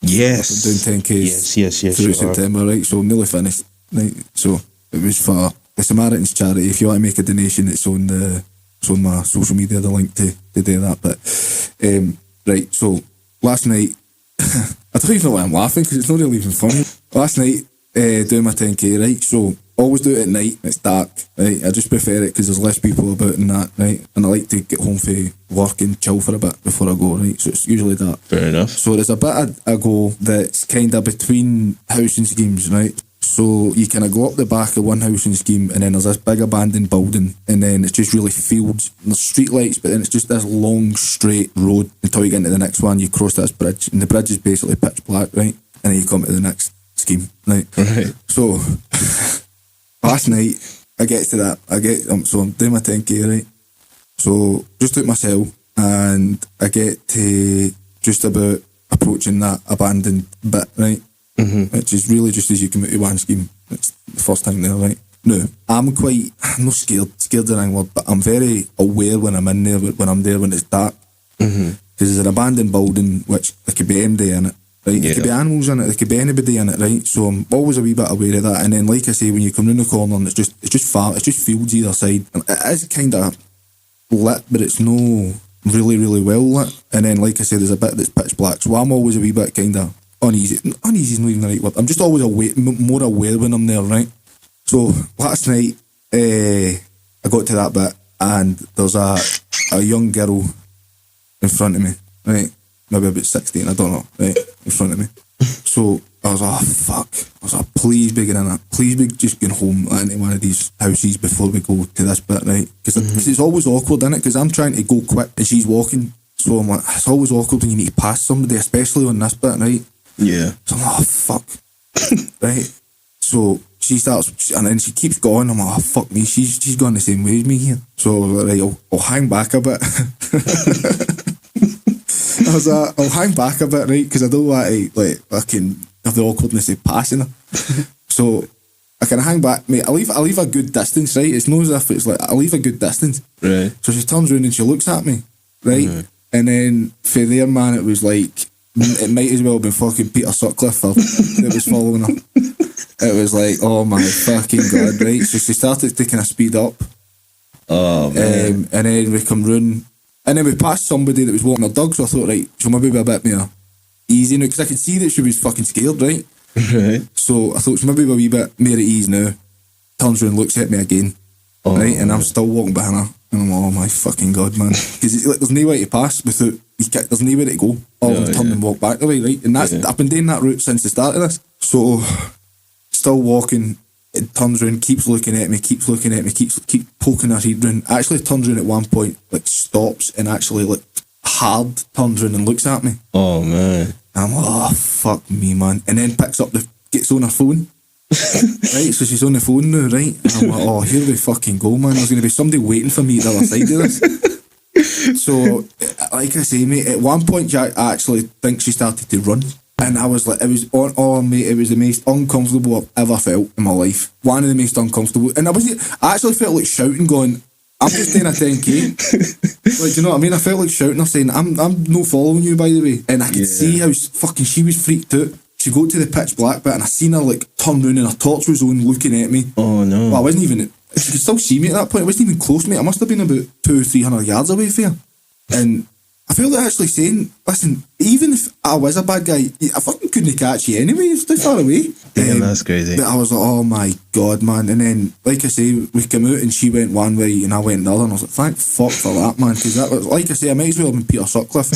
Yes. Doing 10Ks Yes, through sure. September, right? So I'm nearly finished, right? So it was for the Samaritans charity. If you want to make a donation, it's on my social media, the link to do that. But right, so last night, I don't even know why I'm laughing because it's not really even funny. Last night, doing my 10K, right? So always do it at night. It's dark, right? I just prefer it because there's less people about and that, right? And I like to get home for work and chill for a bit before I go, right? So it's usually dark. Fair enough. So there's a bit I go that's kind of between housing schemes, right? So you kind of go up the back of one housing scheme and then there's this big abandoned building and then it's just really fields. And there's street lights, but then it's just this long straight road until you get into the next one. You cross this bridge and the bridge is basically pitch black, right? And then you come to the next scheme, right? Right. So last night I get to that. So I'm doing my 10K, right? So just took myself and I get to just about approaching that abandoned bit, right? Which is really just as you come out of one scheme. It's the first time there, right? Now, I'm not scared the wrong word, but I'm very aware when I'm in there, when I'm there when it's dark. Because there's an abandoned building which there could be anybody in it, right? There could be animals in it, there could be anybody in it, right? So I'm always a wee bit aware of that. And then, like I say, when you come round the corner and it's just fields either side. And it is kind of lit, but it's no really, really well lit. And then, like I say, there's a bit that's pitch black. So I'm always a wee bit kind of uneasy. Uneasy is not even the right word. I'm just always more aware when I'm there, right? So last night, I got to that bit and there's a young girl in front of me, right? Maybe about 16, I don't know, right? In front of me. So I was like, oh, fuck. I was like, please be getting in it. Please be just going home into one of these houses before we go to this bit, right? Because it's always awkward, isn't it? Because I'm trying to go quick and she's walking. So I'm like, it's always awkward when you need to pass somebody, especially on this bit, right? Yeah. So I'm like, oh, fuck. Right? So she starts, and then she keeps going. I'm like, oh, fuck me. She's going the same way as me here. So I was like, right, I'll hang back a bit. I was like, I'll hang back a bit, right? Because I don't want to, like, fucking have the awkwardness of passing her. So I can hang back, mate. I leave a good distance, right? It's not as if it's like, I leave a good distance. Right. So she turns around and she looks at me, right? And then for there, man, it was like, it might as well have been fucking Peter Sutcliffe that was following her. It was like, oh my fucking god, right? So she started to kind of speed up. Oh, man. And then we come round, and then we passed somebody that was walking her dog, so I thought, right, she'll maybe be a bit more easy now, because I could see that she was fucking scared, right? Right. So I thought she'll maybe be a wee bit more at ease now. Turns around, looks at me again, right? And I'm still walking behind her. And I'm like, oh my fucking god, man. Because like, there's no way to pass without, there's nowhere to go. Or turn and walk back the way, right? And that's, I've been doing that route since the start of this. So, still walking, it turns around, keeps looking at me, keeps poking her head round. Actually turns around at one point, like stops and actually like hard turns around and looks at me. Oh, man. And I'm like, oh, fuck me, man. And then gets on her phone. Right, so she's on the phone now, right? And I'm like, oh, here we fucking go, man. There's going to be somebody waiting for me at the other side of this. So, like I say, mate, at one point I actually think she started to run. And I was like, it was mate, it was the most uncomfortable I've ever felt in my life. One of the most uncomfortable. And I actually felt like shouting, going, I'm just doing a 10K. Like, do you know what I mean? I felt like shouting her, saying, I'm not following you, by the way. And I could see how fucking she was freaked out. She got to the pitch black bit and I seen her like turn round and her torch was on looking at me. Oh no. Well, I wasn't even, she could still see me at that point. I wasn't even close, mate. I must have been about 200-300 yards away from her. And I felt like actually saying, listen, even if I was a bad guy, I fucking couldn't catch you anyway. It's too far away. Damn, that's crazy. But I was like, oh my god, man. And then, like I say, we came out and she went one way and I went the other. And I was like, thank fuck for that, man. Because that was, like I say, I might as well have been Peter Sutcliffe.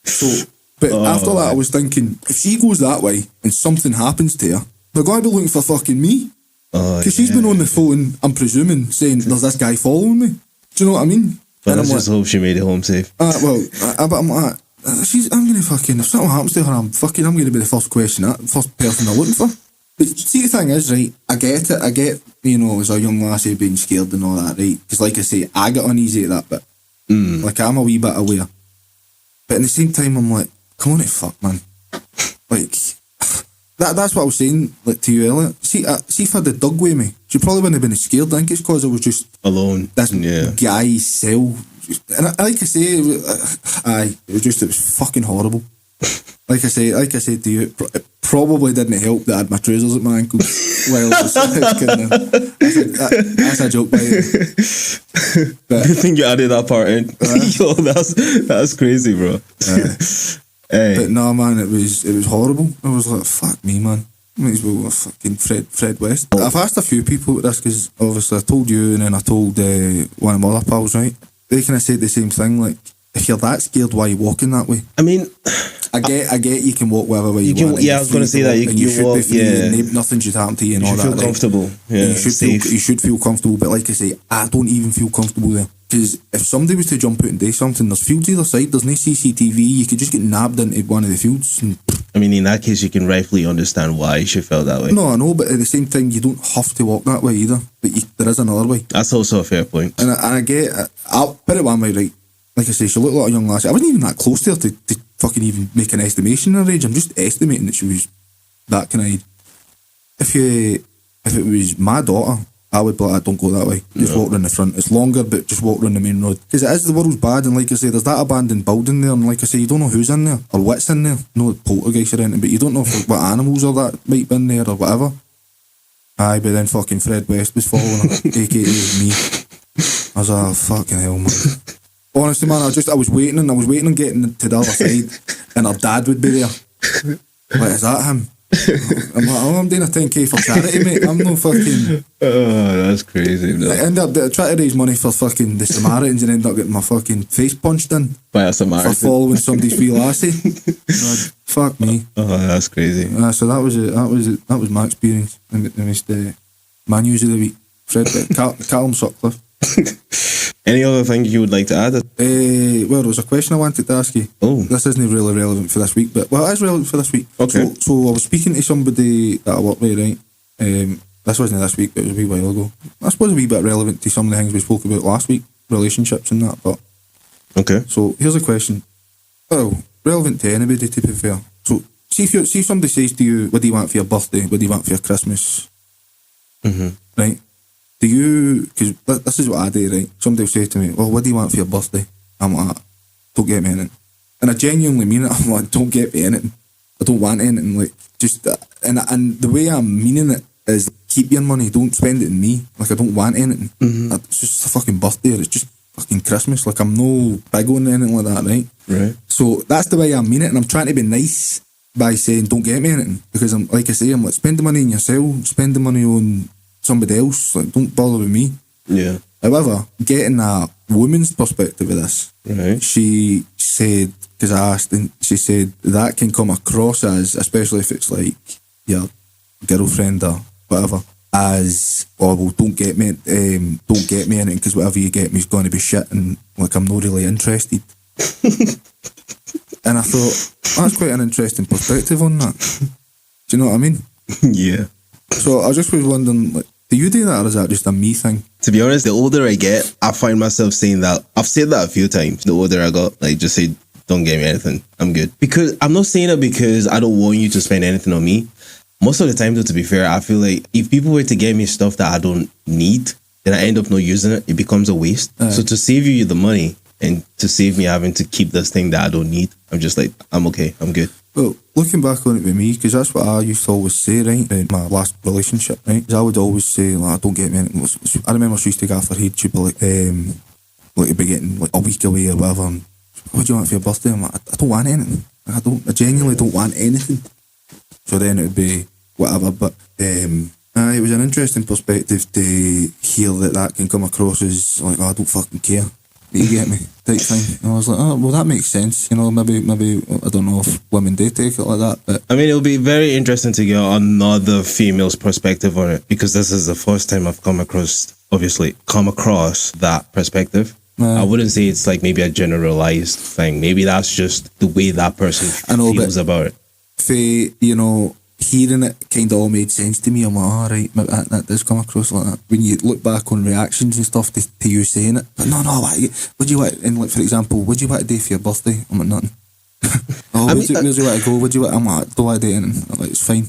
So, but after that, I was thinking, if she goes that way and something happens to her, they're going to be looking for fucking me. Because she's been on the phone, I'm presuming, saying, there's this guy following me. Do you know what I mean? But I just hope she made it home safe. But I'm like, I'm going to fucking, if something happens to her, I'm going to be the first person they're looking for. But see, the thing is, right, I get it. I get, you know, as a young lassie being scared and all that, right? Because like I say, I get uneasy at that bit. Like, I'm a wee bit aware. But at the same time, I'm like, come on, fuck, man. Like, that's what I was saying, like, to you earlier. See if I had the dog with me, she probably wouldn't have been as scared. I think it's because I was just alone. This guy's cell. And like I say, it was fucking horrible. like I said to you, it probably didn't help that I had my trousers at my ankles while I was kind of, that's a joke by the way. But I think you added that part in. Yo, that's crazy, bro. Hey. But no, man, it was horrible. I was like, fuck me, man. Might as well fucking Fred West. I've asked a few people this because obviously I told you and then I told one of my other pals, right? They kind of said the same thing, like, if you're that scared, why are you walking that way? I mean, I get you can walk wherever way you want. Yeah, I was going to say that. You should walk, be free, yeah. and nothing should happen to you and You all should that. feel comfortable. Yeah, you should feel comfortable, but like I say, I don't even feel comfortable there. Because if somebody was to jump out and do something, there's fields either side, there's no CCTV, you could just get nabbed into one of the fields. And I mean, in that case, you can rightfully understand why you should feel that way. no, I know, but at the same time, you don't have to walk that way either. But there is another way. That's also a fair point. And I get it. I'll put it one way, right? Like I say, she looked like a young lassie. I wasn't even that close to her to fucking even make an estimation of her age. I'm just estimating that she was that kind of age. If it was my daughter, I would be like, don't go that way. Just walk round the front. It's longer, but just walk round the main road. Because it is, the world's bad, and like I say, there's that abandoned building there, and like I say, you don't know who's in there, or what's in there. No poltergeist or anything, but you don't know what animals or that might be in there, or whatever. Aye, but then fucking Fred West was following her, aka me. I was like, fucking hell, man. Honestly, man, I was waiting on getting to the other side, and her dad would be there. Like, is that him? I'm like, oh, I'm doing a 10k for charity, mate. I'm no fucking... Oh, that's crazy. No. I end up trying to raise money for fucking the Samaritans and end up getting my fucking face punched in By a Samaritan. for following somebody's wee lassie. Fuck me. Oh, that's crazy. So that was it. That was my experience. I missed my news of the week. Calum Sutcliffe. Any other thing you would like to add? Well, there was a question I wanted to ask you. Oh. This isn't really relevant for this week, but well, it is relevant for this week. Okay. So I was speaking to somebody that I work with, right? This wasn't this week, but it was a wee while ago. I suppose a wee bit relevant to some of the things we spoke about last week, relationships and that. But Okay. so here's a question. Well, relevant to anybody, to be fair. So see somebody says to you, "What do you want for your birthday? What do you want for your Christmas?" Mm-hmm. Right? Do you, because this is what I do, right? Somebody will say to me, "Well, what do you want for your birthday?" I'm like, "Don't get me anything." And I genuinely mean it. I'm like, "Don't get me anything. I don't want anything." Like, just, and the way I'm meaning it is, keep your money, don't spend it on me. Like, I don't want anything. Mm-hmm. It's just a fucking birthday, or it's just fucking Christmas. Like, I'm no big on anything like that, right? Right. So that's the way I mean it, and I'm trying to be nice by saying, don't get me anything. Because I'm, like I say, I'm like, spend the money on yourself, spend the money on somebody else, like, don't bother with me. Yeah. However, getting a woman's perspective of this, Right. she said, because I asked, and she said that can come across as, especially if it's like your girlfriend or whatever, as, oh, well, don't get me anything, because whatever you get me is going to be shit, and like, I'm not really interested. And I thought, that's quite an interesting perspective on that. Do you know what I mean? Yeah. So I just was wondering, like, do you do that, or is that just a me thing? To be honest, the older I get, I find myself saying that. I've said that a few times. The older I got, like, just say, don't get me anything. I'm good. Because I'm not saying it because I don't want you to spend anything on me. Most of the time, though, to be fair, I feel like if people were to get me stuff that I don't need, then I end up not using it. It becomes a waste. So to save you the money and to save me having to keep this thing that I don't need, I'm just like, I'm okay. I'm good. Well, looking back on it with me, because that's what I used to always say, right, in my last relationship, right, 'cause I would always say, like, don't get me anything. I remember she used to go off her head, she'd be like, you'd be getting like a week away or whatever, and what do you want for your birthday? I'm like, I don't want anything. I genuinely don't want anything. So then it would be whatever, but it was an interesting perspective to hear that can come across as like, oh, I don't fucking care. You get me? Type thing. And I was like, oh, well, that makes sense. You know, maybe I don't know if women do take it like that, but I mean, it'll be very interesting to get another female's perspective on it, because this is the first time I've come across that perspective. I wouldn't say it's like maybe a generalized thing. Maybe that's just the way that person feels about it. You know, hearing it kind of all made sense to me. I'm like, all right, maybe that does come across like that. When you look back on reactions and stuff to you saying it, but no, what do you want? And like, for example, what do you want to do for your birthday? I'm like, nothing. Where do you want to go? What do you want? I'm like, don't want to do anything. I'm like, it's fine.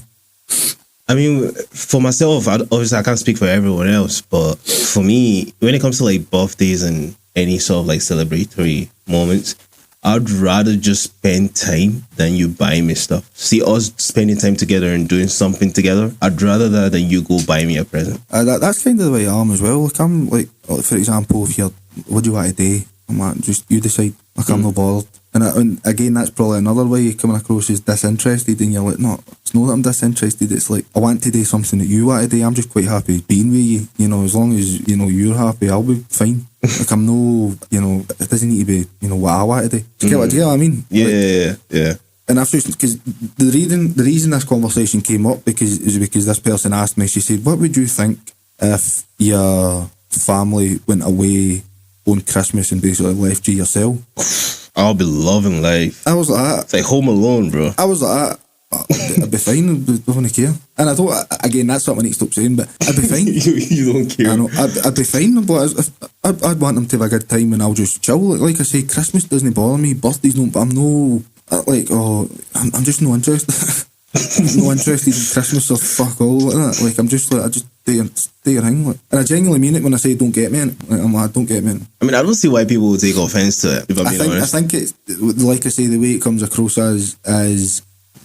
I mean, for myself, obviously I can't speak for everyone else, but for me, when it comes to like birthdays and any sort of like celebratory moments, I'd rather just spend time than you buy me stuff. See us spending time together and doing something together. I'd rather that than you go buy me a present. That's kind of the way I am as well. Like I'm like for example, if you're, what do you want today? I'm like, just you decide. Like I'm not bothered. And again, that's probably another way you're coming across as disinterested, and you're like, no, it's not that I'm disinterested, it's like, I want to do something that you want to do. I'm just quite happy being with you, you know, as long as, you know, you're happy, I'll be fine. Like, I'm no, you know, it doesn't need to be, you know, what I want to do. Do you get what I mean? Yeah. And I've just, because the reason this conversation came up is because this person asked me, she said, what would you think if your family went away on Christmas and basically left you yourself? I'll be loving life. I was like, it's like Home Alone, bro. I was like, I'd be fine, I don't care. And I don't, again, that's something I need to stop saying, but I'd be fine. you don't care. I know, I'd be fine, but I'd want them to have a good time and I'll just chill. Like I say, Christmas doesn't bother me, birthdays don't, but I'm no, like, I'm just no interested. No interested in Christmas or fuck all like that. Like, I'm just like, I just do your thing. Like. And I genuinely mean it when I say don't get me in it. Like, I'm like, don't get me in it. I mean, I don't see why people would take offence to it, if I'm being honest. I think it's, like I say, the way it comes across as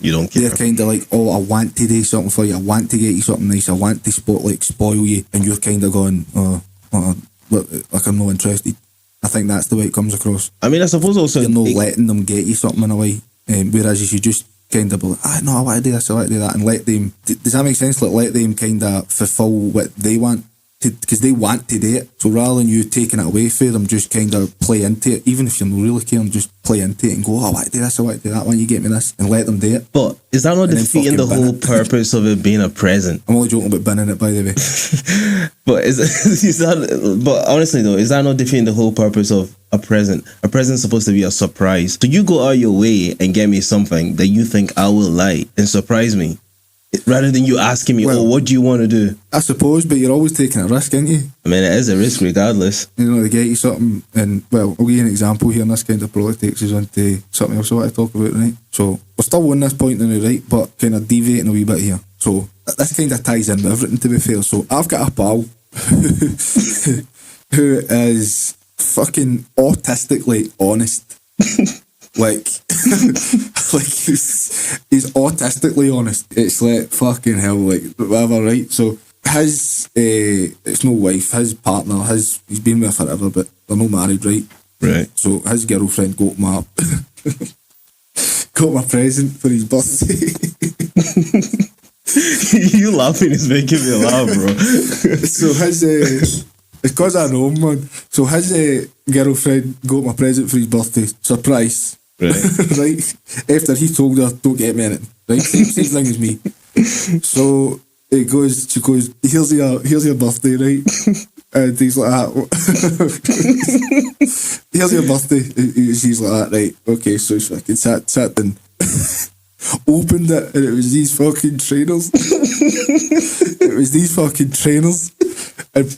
you don't care. They're kind of like, oh, I want to do something for you, I want to get you something nice, I want to spoil you, and you're kind of going, like, I'm not interested. I think that's the way it comes across. I mean, I suppose also you're not letting them get you something in a way, whereas you should just kind of be like, no, I want to do this, I want to do that, and let them, does that make sense? Like, let them kind of fulfill what they want, because they want to do it. So rather than you taking it away from them, just kind of play into it, even if you're not really caring, just play into it and go, I want to do this, I want to do that, when you get me this, and let them do it. But is that not defeating the whole purpose of it being a present? I'm only joking about binning it, by the way. But is that, but honestly though, is that not defeating the whole purpose of a present? A present's supposed to be a surprise. So you go out your way and get me something that you think I will like and surprise me, rather than you asking me, what do you want to do? I suppose, but you're always taking a risk, aren't you? I mean, it is a risk regardless. You know, they get you something, and, well, I'll give you an example here, and this kind of probably takes us on to something else I want to talk about, right? So, we're still on this point in the right, but kind of deviating a wee bit here. So, this kind of ties in with everything, to be fair. So, I've got a pal who is fucking autistically honest. Like he's autistically honest. It's like, fucking hell, like, whatever, right? So his it's no wife, his partner, he's been with her forever, but they're not married, right? Right. So his girlfriend got my present for his birthday. You laughing is making me laugh, bro. So his it's because I know him, man. So his girlfriend got my present for his birthday. Surprise. Right. Right. After he told her, don't get me anything. Right. Same thing as me. So she goes, here's your birthday, right? And he's like, here's your birthday. She's like, right, okay. So she fucking sat down, opened it, and it was these fucking trainers. And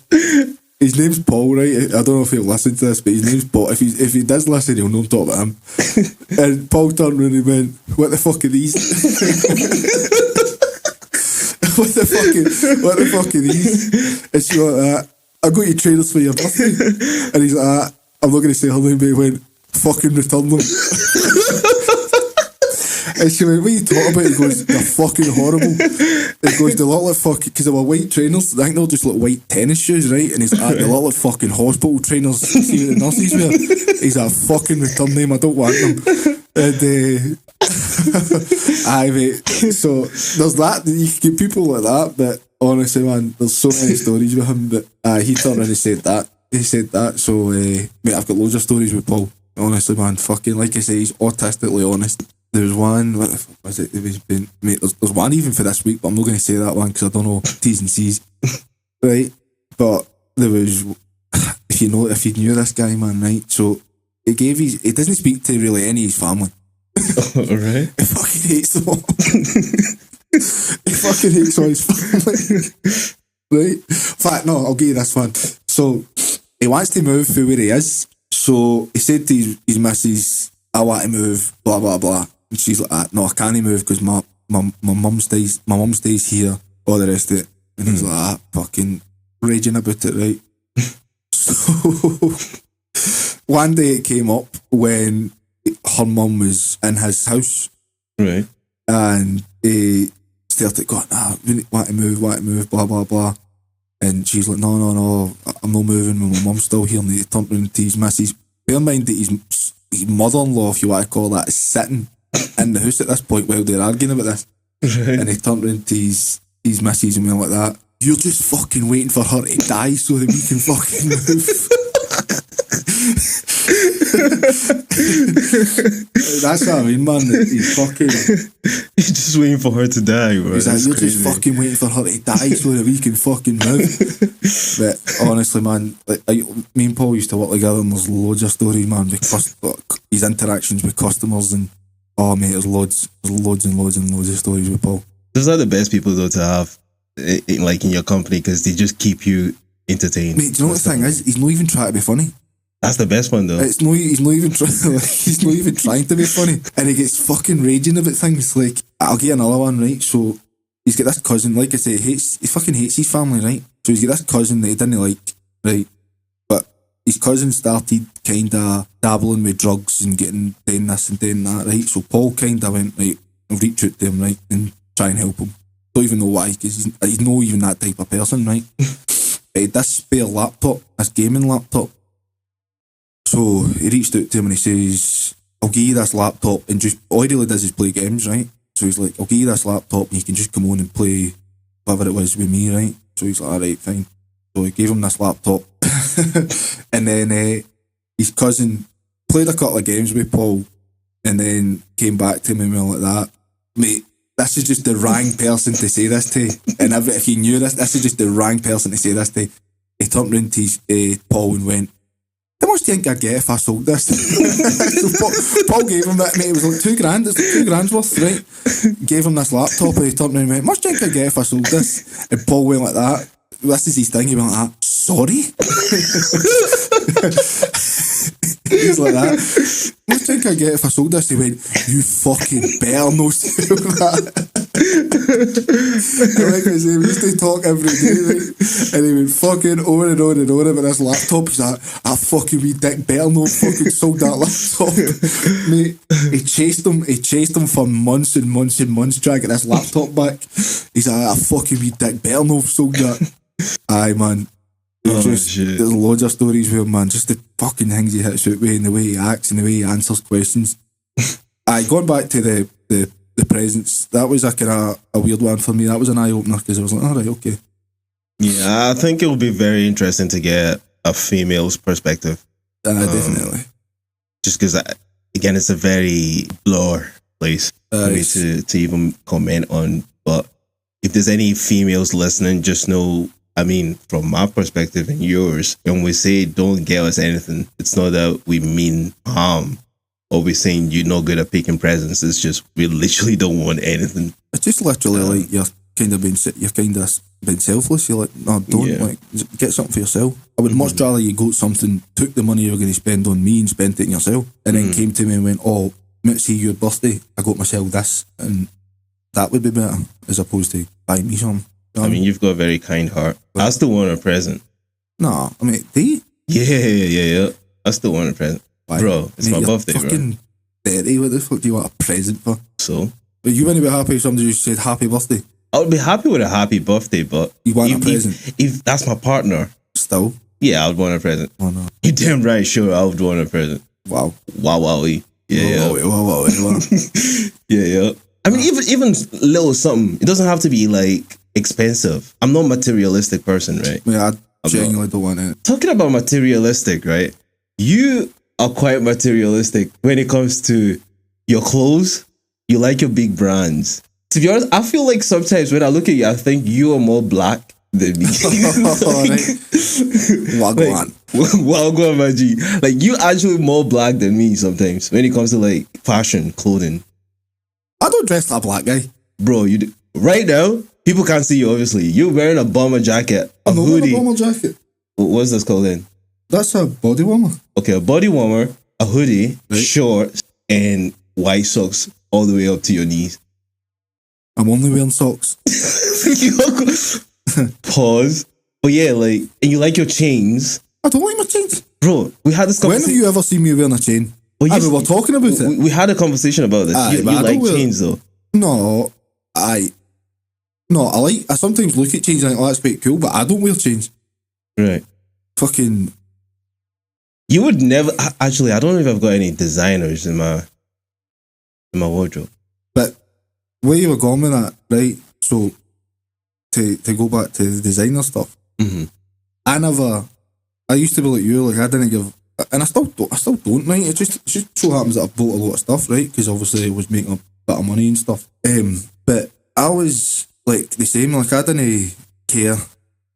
his name's Paul, right? I don't know if he'll listen to this, but his name's Paul. If he does listen, he'll know I'm talking about him. And Paul turned around and went, what the fuck are these? What the fuck are these? And she went, I got you trainers for your birthday. And he's like, I'm not going to say her name, but he went, fucking return them. And she went, what are you talking about? He goes, they're fucking horrible. He goes, they look like fucking, because they were white trainers, I think they'll just look white tennis shoes, right? And he's like, they look like fucking hospital trainers. See what the nurses wear? He's like, fucking return them, I don't want them. And aye, mate. So there's that, you can get people like that, but honestly, man, there's so many stories with him. But he turned around and said that. He said that. So, mate, I've got loads of stories with Paul. Honestly, man, fucking, like I say, he's autistically honest. There was one, what the fuck was it? Mate, there's one even for this week, but I'm not going to say that one because I don't know T's and C's. Right? But there was, if you knew this guy, man, right? So he doesn't speak to really any of his family. Alright. He fucking hates them all. He fucking hates all his family. Right? In fact, no, I'll give you this one. So he wants to move from where he is. So he said to his missus, I want to move, blah, blah, blah. And she's like, no, I can't move because my mum stays here, all the rest of it. And he's like, fucking raging about it, right? So one day it came up when her mum was in his house, Right. and he started going, we want to move, blah, blah, blah. And she's like, no, I'm not moving, my mum's still here. And he turned around to his missus. Bear in mind that his mother-in-law, if you want to call that, is sitting in the house at this point while they're arguing about this. Right. And he turned around to his missus and went like that, you're just fucking waiting for her to die so that we can fucking move. That's what I mean, man. He's fucking... He's just waiting for her to die, bro. He's like, you're just fucking waiting for her to die so that we can fucking move. But honestly, man, like, me and Paul used to work together, and there's loads of stories, man, because his interactions with customers, and oh mate, there's loads and loads of stories with Paul. Those are the best people though to have, in your company, because they just keep you entertained. Mate, do you know what the thing is? He's not even trying to be funny. That's the best one though. He's not even trying to be funny, and he gets fucking raging about things. Like, I'll get another one, right? So he's got this cousin, like I say, he fucking hates his family, right? So he's got this cousin that he didn't like, right? But his cousin started kind of dabbling with drugs and doing this and doing that, right? So Paul kind of went, right, reach out to him, right, and try and help him. Don't even know why, because he's not even that type of person, right? He had this spare laptop, this gaming laptop. So he reached out to him and he says, I'll give you this laptop, and just, all he really does is play games, right? So he's like, I'll give you this laptop and you can just come on and play whatever it was with me, right? So he's like, alright, fine. So he gave him this laptop. And then his cousin played a couple of games with Paul and then came back to him and went like that. Mate, this is just the wrong person to say this to. And if you knew this is just the wrong person to say this to. He turned round to Paul and went, how much do you think I'd get if I sold this? So Paul gave him that, mate, it was like $2,000, it's like $2,000 worth, right? Gave him this laptop and he turned around and went, how much do you think I'd get if I sold this? And Paul went like that. This is his thing, he went like that, sorry? He's like that. What do you think I'd get if I sold this? He went, you fucking better no sell that. And like I say, we used to talk every day, right? And he went fucking on and on and on about this laptop. He's like, I fucking wee dick better no fucking sold that laptop. Mate, he chased him for months and months and months trying to get this laptop back. He's like, I fucking wee dick better no sold that. Aye, man. There's loads of stories with him, man. Just the fucking things he hits out with, and the way he acts and the way he answers questions. Aye, going back to the presents, that was a kind of a weird one for me. That was an eye opener because I was like, all right, okay. Yeah, I think it will be very interesting to get a female's perspective. Definitely. Just because, again, it's a very blur place for me to even comment on. But if there's any females listening, just know, I mean, from my perspective and yours, when we say don't get us anything, it's not that we mean harm or we're saying you're not good at picking presents. It's just we literally don't want anything. It's just literally like you're kind of being selfless. You're like, no, don't like get something for yourself. I would much rather you got something, took the money you were going to spend on me and spent it on yourself, and then came to me and went, oh, let's see your birthday, I got myself this, and that would be better as opposed to buying me something. I mean, you've got a very kind heart. I still want a present. No, I mean, do you? Yeah. I still want a present. Why? Bro, it's my birthday, fucking bro. Dirty. What the fuck do you want a present for? So? But you wouldn't be happy if somebody just said happy birthday? I would be happy with a happy birthday, but... You want a present? If that's my partner... Still? Yeah, I would want a present. Oh, no. You're damn right, sure, I would want a present. Wow. Wow-wow-y. Yeah. Wow. Yeah. I mean, even little something. It doesn't have to be, like, expensive. I'm not a materialistic person, right? Yeah, I genuinely don't want it. Talking about materialistic, right? You are quite materialistic when it comes to your clothes. You like your big brands. To be honest, I feel like sometimes when I look at you, I think you are more black than me. Wagwan. Wagwan, my G. Like, you actually more black than me sometimes when it comes to, like, fashion, clothing. I don't dress like a black guy. Bro, you do. Right now, people can't see you, obviously. You're wearing a bomber jacket, a hoodie. A bomber jacket. What's this called then? That's a body warmer. Okay, a body warmer, a hoodie, shorts, and white socks all the way up to your knees. I'm only wearing socks. Pause. But yeah, like, and you like your chains. I don't like my chains. Bro, we had this conversation. When have you ever seen me wearing a chain? Well, we were talking about it. We had a conversation about this. Aye, You but I like don't really- chains though. No, I sometimes look at chains and think, oh, that's quite cool, but I don't wear chains. Right. Fucking, You would never. Actually, I don't know if I've got any designers in my wardrobe. but where you were going with that, right? So to go back to the designer stuff, Mm-hmm. I used to be like you, like I didn't give, and I still don't, right? It just so happens that I bought a lot of stuff, right? Because obviously I was making a bit of money and stuff. But I was like the same, like I didn't care,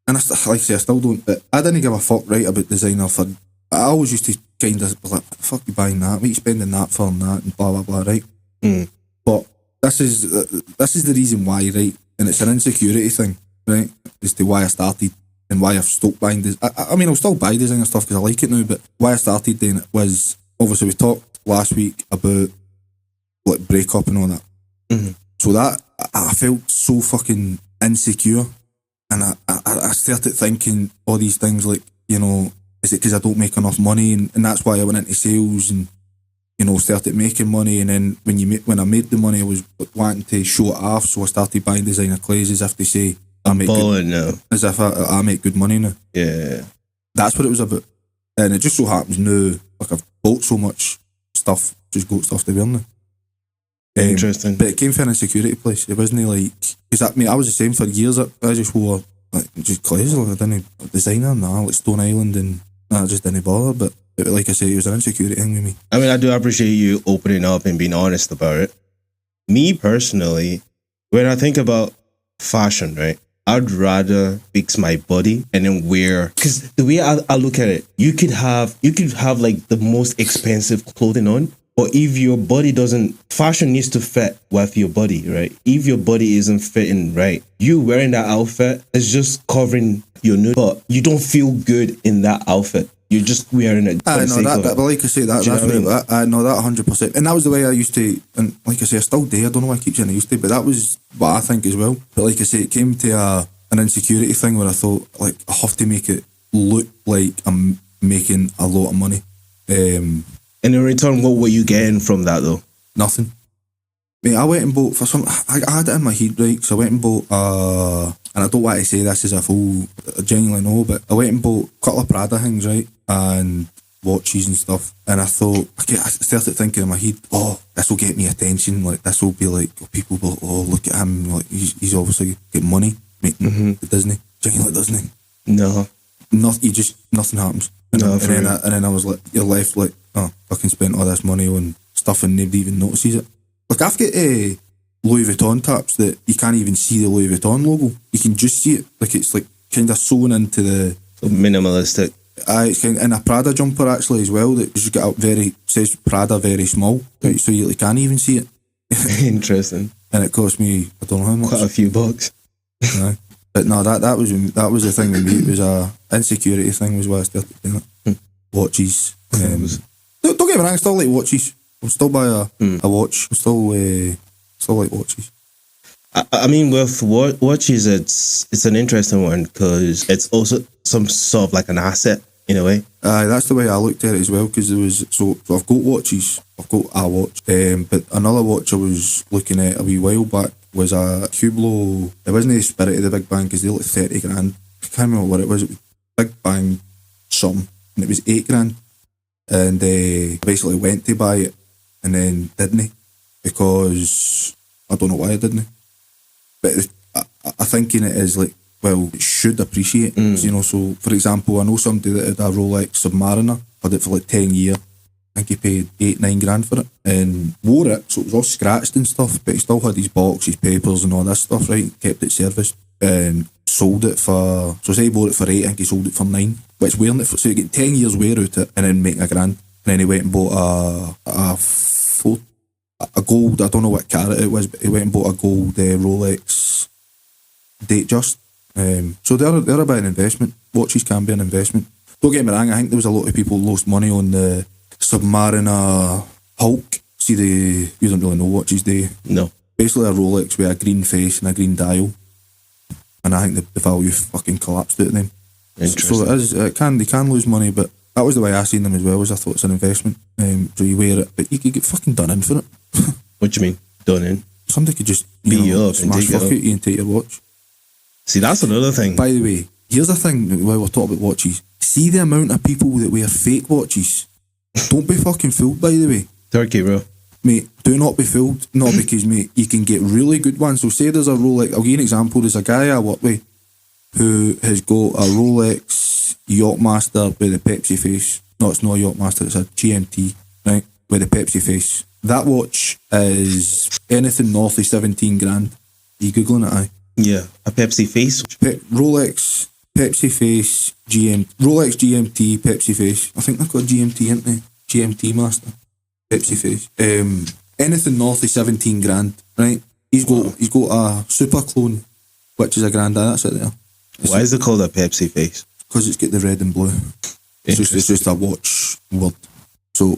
and like I say, I still don't, but I didn't give a fuck, right, about designer for. I always used to kind of be like, fuck you buying that, what you spending that for and that, and blah blah blah, right? Mm. But this is the reason why, right? And it's an insecurity thing, right? As to why I started and why I've stopped buying this. I mean, I'll still buy designer stuff because I like it now, but why I started doing it was, obviously we talked last week about like breakup and all that. Mm-hmm. So that, I felt so fucking insecure, and I started thinking all these things like, you know, is it because I don't make enough money, and that's why I went into sales and, you know, started making money, and then when I made the money, I was wanting to show it off, so I started buying designer clothes as if to say I make Ballon now. as if I make good money now. Yeah. That's what it was about, and it just so happens now, like I've bought so much stuff, just got stuff to wear now. Interesting. But it came from an insecurity place. It wasn't like, because I was the same for years. I just wore like just clothes. Like, I didn't designer, like Stone Island, and I just didn't bother. But like I say, it was an insecurity thing with me. I mean, I do appreciate you opening up and being honest about it. Me personally, when I think about fashion, right, I'd rather fix my body and then wear, because the way I look at it, you could have like the most expensive clothing on, but if your body doesn't, fashion needs to fit with your body, right? If your body isn't fitting right, you wearing that outfit is just covering your nude, but you don't feel good in that outfit. You're just wearing it. I know that, but like I say, that's what I know that 100%. And that was the way I used to, and like I say, I still do. I don't know why I keep saying I used to, but that was what I think as well. But like I say, it came to an insecurity thing where I thought, like, I have to make it look like I'm making a lot of money. And in return, what were you getting from that though? Nothing. Mate, I went and bought for some. I had it in my head, right? So I went and bought, and I don't want to say this as if I genuinely know, but I went and bought a couple of Prada things, right? And watches and stuff. And I thought, I started thinking in my head, oh, this will get me attention. Like, this will be like, people will, oh, look at him. Like, he's obviously getting money. Mate, it doesn't. Genuinely doesn't. No. Nothing happens. And then I was like, you're left like, oh, fucking spent all this money on stuff and nobody even notices it. Like, I've got Louis Vuitton tops that you can't even see the Louis Vuitton logo. You can just see it. Like, it's like kind of sewn into the... Minimalistic. It's kind of in a Prada jumper actually as well, that just got says Prada very small, right? So you can't even see it. Interesting. And it cost me, I don't know how much. Quite a few bucks. Right. But no, that was the thing with me. It was a insecurity thing, was why I started doing it. Watches. Don't get me wrong, I still like watches. I'll still buy a watch. I still like watches. I mean, with watches, it's an interesting one because it's also some sort of like an asset in a way. That's the way I looked at it as well, because there was so I've got watches. I've got a watch, but another watch I was looking at a wee while back was a Hublot. It wasn't the Spirit of the Big Bang because they were like 30 grand. I can't remember what it was. It was Big Bang something, and it was 8 grand. And I basically went to buy it and then didn't, because I don't know why I didn't. But I think in it is like, well, it should appreciate, you know. So, for example, I know somebody that had a Rolex Submariner, had it for like 10 years. I think he paid 8-9 grand for it and wore it, so it was all scratched and stuff, but he still had his box, his papers and all this stuff, right? Kept it serviced and sold it for, so say he bought it for 8, I think he sold it for 9, but it's wearing it for, so you get 10 years wear out it and then making $1 grand. And then he went and bought a gold, I don't know what carat it was, but he went and bought a gold Rolex Datejust. So they're about an investment. Watches can be an investment. Don't get me wrong, I think there was a lot of people who lost money on the Submariner Hulk. See, you don't really know watches, do you? No. Basically a Rolex with a green face and a green dial. And I think the value fucking collapsed out of them. Interesting. So they can lose money, but That was the way I seen them as well, was I thought it's an investment. So you wear it, but you could get fucking done in for it. What do you mean, done in? Somebody could just Beat you up and smash take it fuck off. out you and take your watch. See, that's another thing. By the way, here's the thing while we're talking about watches. See the amount of people that wear fake watches. Don't be fucking fooled, by the way. Turkey, bro. Mate, do not be fooled. Not because, mate, you can get really good ones. So say there's a Rolex, I'll give you an example. There's a guy I work with who has got a Rolex Yachtmaster with a Pepsi face. No, it's not a Yachtmaster, it's a GMT, right? With a Pepsi face. That watch is anything north of 17 grand. Are you Googling it, aye? Yeah, a Pepsi face. Rolex, Pepsi face, Rolex GMT, Pepsi face. I think they've got GMT, ain't they? GMT Master, Pepsi face. Anything north of 17 grand, right? He's got a super clone, which is a grand. That's it there. Why is it called a Pepsi face? Because it's got the red and blue. It's just a watch word. So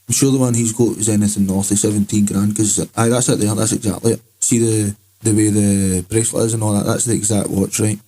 I'm sure the one he's got is anything north of 17 grand. Because that's it there. That's exactly it. See the way the bracelet is and all that. That's the exact watch, right?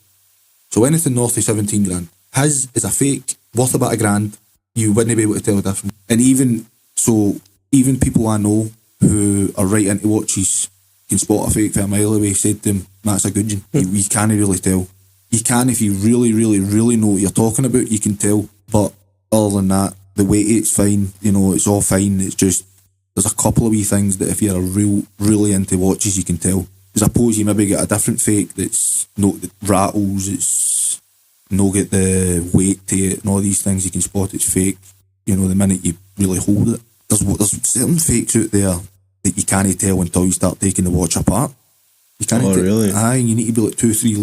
So anything north of 17 grand. His is a fake, worth about £1,000. You wouldn't be able to tell the difference. And even people I know who are right into watches can spot a fake for a mile away. Said to him, that's a good one. You can't really tell. You can if you really, really, really know what you're talking about. You can tell. But other than that, the weight, it's fine. You know, it's all fine. It's just there's a couple of wee things that if you're really into watches, you can tell. Because I suppose you maybe get a different fake that's that rattles. It's no get the weight to it and all these things. You can spot it's fake. You know, the minute you really hold it. There's certain fakes out there that you can't tell until you start taking the watch apart. You can't really? Aye, you need to be like 2 or 3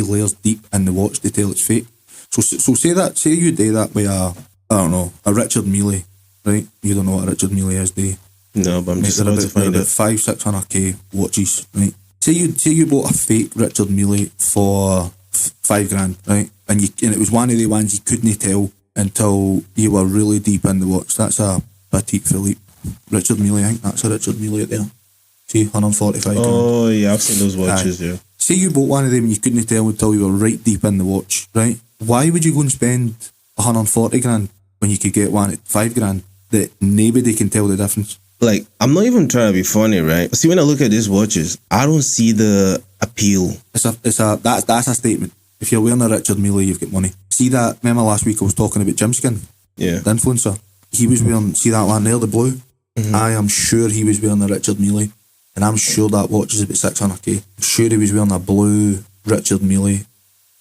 layers deep in the watch to tell it's fake. So say you do that with a Richard Mille, right? You don't know what a Richard Mille is, do you? No, but I'm just about to find about it. 500-600k watches, right? Say you bought a fake Richard Mille for £5,000, right? And it was one of the ones you couldn't tell until you were really deep in the watch. That's a Petite Philippe Richard Mille. I think that's a Richard Mille out there. See, 145 grand. Oh yeah, I've seen those watches. Yeah. Say you bought one of them and you couldn't tell until you were right deep in the watch, right? Why would you go and spend 140 grand when you could get one at $5,000 that nobody can tell the difference? Like, I'm not even trying to be funny, right? See, when I look at these watches, I don't see the appeal. That's a statement. If you're wearing a Richard Mille, you've got money. See that? Remember last week I was talking about Jim Skin, Yeah. the influencer. He was wearing. See that one there, the blue. I am sure he was wearing a Richard Mille, and I'm sure that watch is about 600k. I'm sure he was wearing a blue Richard Mille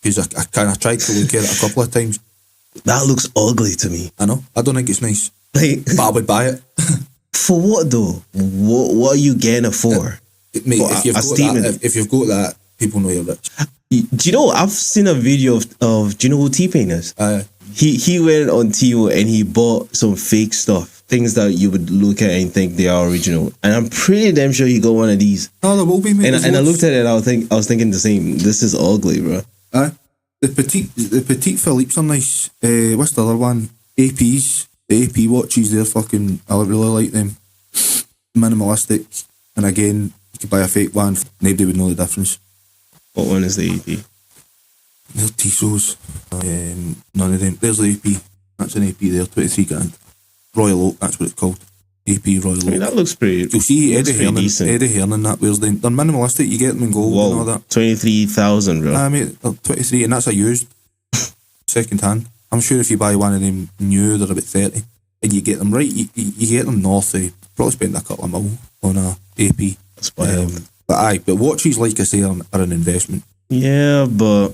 because I kind of tried to look at it a couple of times. That looks ugly to me. I know. I don't think it's nice, Like, but I would buy it. for what though? What are you getting it for? Mate, For if you've got that, people know you're rich. Do you know, I've seen a video of do you know who T-Pain is? He went on T.O. and he bought some fake stuff, things that you would look at and think they are original. And I'm pretty damn sure he got one of these. Oh, there will be, mate. And I looked at it and I was thinking the same. This is ugly, bro. The Petite Philippe's are nice. What's the other one? APs. The AP watches, they're fucking, I really like them. Minimalistic. And again, you could buy a fake one. Nobody would know the difference. What one is the AP? They're Tissot's. None of them. There's the AP. That's an AP there, 23 grand. Royal Oak, that's what it's called. AP Royal Oak. I mean, that looks pretty. You'll see Eddie Hearn that wears them. They're minimalistic, you get them in gold and all that. 23,000, bro. Mate, they're 23, and that's a used. Second hand. I'm sure if you buy one of them new, they're about 30. And you get them right, you get them north of, probably spend a couple of mil on a AP. That's wild. But watches, like I say, are an investment. Yeah, but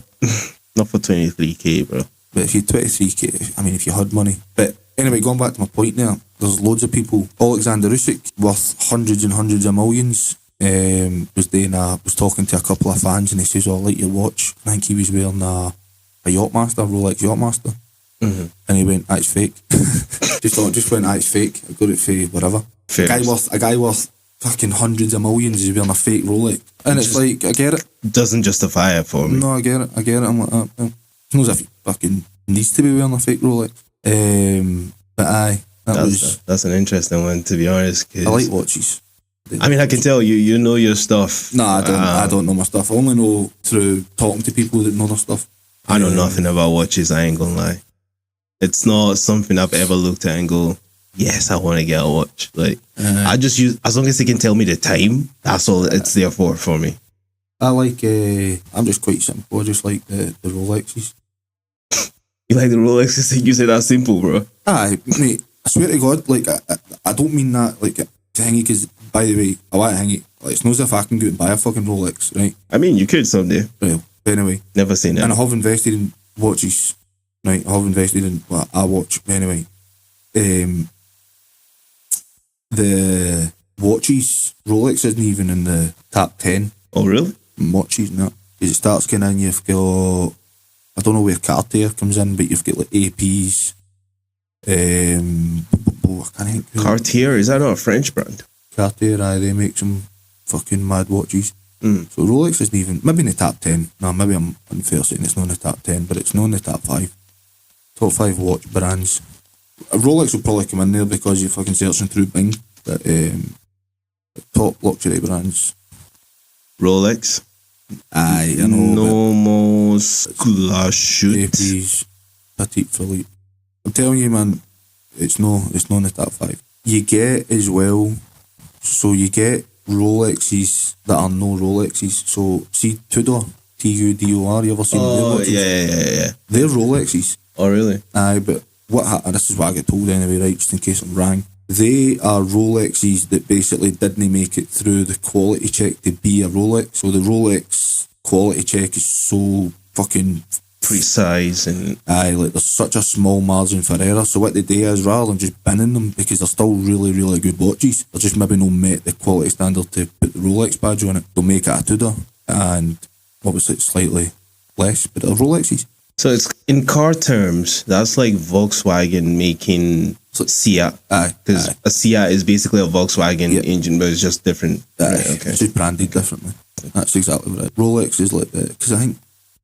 not for 23k, bro. But if you 23k, I mean, if you had money. But anyway, going back to my point there, there's loads of people. Alexander Usyk, worth hundreds and hundreds of millions, was talking to a couple of fans and he says, oh, I like your watch. I think he was wearing a Yachtmaster, Rolex Yachtmaster. Mm-hmm. And he went, that's fake. just went, that's fake. I got it for whatever. A guy worth fucking hundreds of millions is wearing a fake Rolex. And it's like, I get it. Doesn't justify it for me. No, I get it. I'm like, it's not as if he fucking needs to be wearing a fake Rolex. But aye, that's an interesting one, to be honest. I like watches. I mean, I can tell you know your stuff. No, I don't know my stuff. I only know through talking to people that know their stuff. I know nothing about watches, I ain't gonna lie. It's not something I've ever looked at and go, yes, I want to get a watch. Like, I just use, as long as they can tell me the time, that's all it's there for me. I like, I'm just quite simple. I just like the Rolexes. You like the Rolexes? You say that's simple, bro. Aye, mate, I swear to God, like, I don't mean that, like, to hang it, because, by the way, I want to hang it. Like, it's not as if I can go and buy a fucking Rolex, right? I mean, you could someday. Well, anyway. Never say never. And I have invested in watches, right? I have invested in a watch, anyway. The watches, Rolex isn't even in the top 10. Oh, really? Watches and that. Because it starts kind of, you've got, I don't know where Cartier comes in, but you've got like APs. I can't think. Cartier, is that not a French brand? Cartier, they make some fucking mad watches. So Rolex isn't even, maybe in the top 10. No, maybe I'm unfair saying it's not in the top 10, but it's not in the top 5. Top 5 watch brands. Rolex will probably come in there because you're fucking searching through Bing. But top luxury brands. Rolex. Aye, I know. Nomos, Glashut. APs, Petite Philippe. I'm telling you, man, it's no in the top 5. You get as well, so you get Rolexes that are no Rolexes. So see Tudor, Tudor, you ever seen their watches? Yeah. They're Rolexes. Oh, really? Aye, but what happened, this is what I get told anyway, right, just in case I'm wrong. They are Rolexes that basically didn't make it through the quality check to be a Rolex. So the Rolex quality check is so fucking precise and aye, like there's such a small margin for error. So what they do is, rather than just binning them, because they're still really, really good watches, they're just maybe not met the quality standard to put the Rolex badge on it. They'll make it a Tudor, and obviously it's slightly less, but they're Rolexes. so it's in car terms, that's like Volkswagen making Seat. Aye, Because a Seat is basically a Volkswagen engine, but it's just different. Aye, Right, okay. it's just branded differently. That's exactly right. Rolex is like that, because I think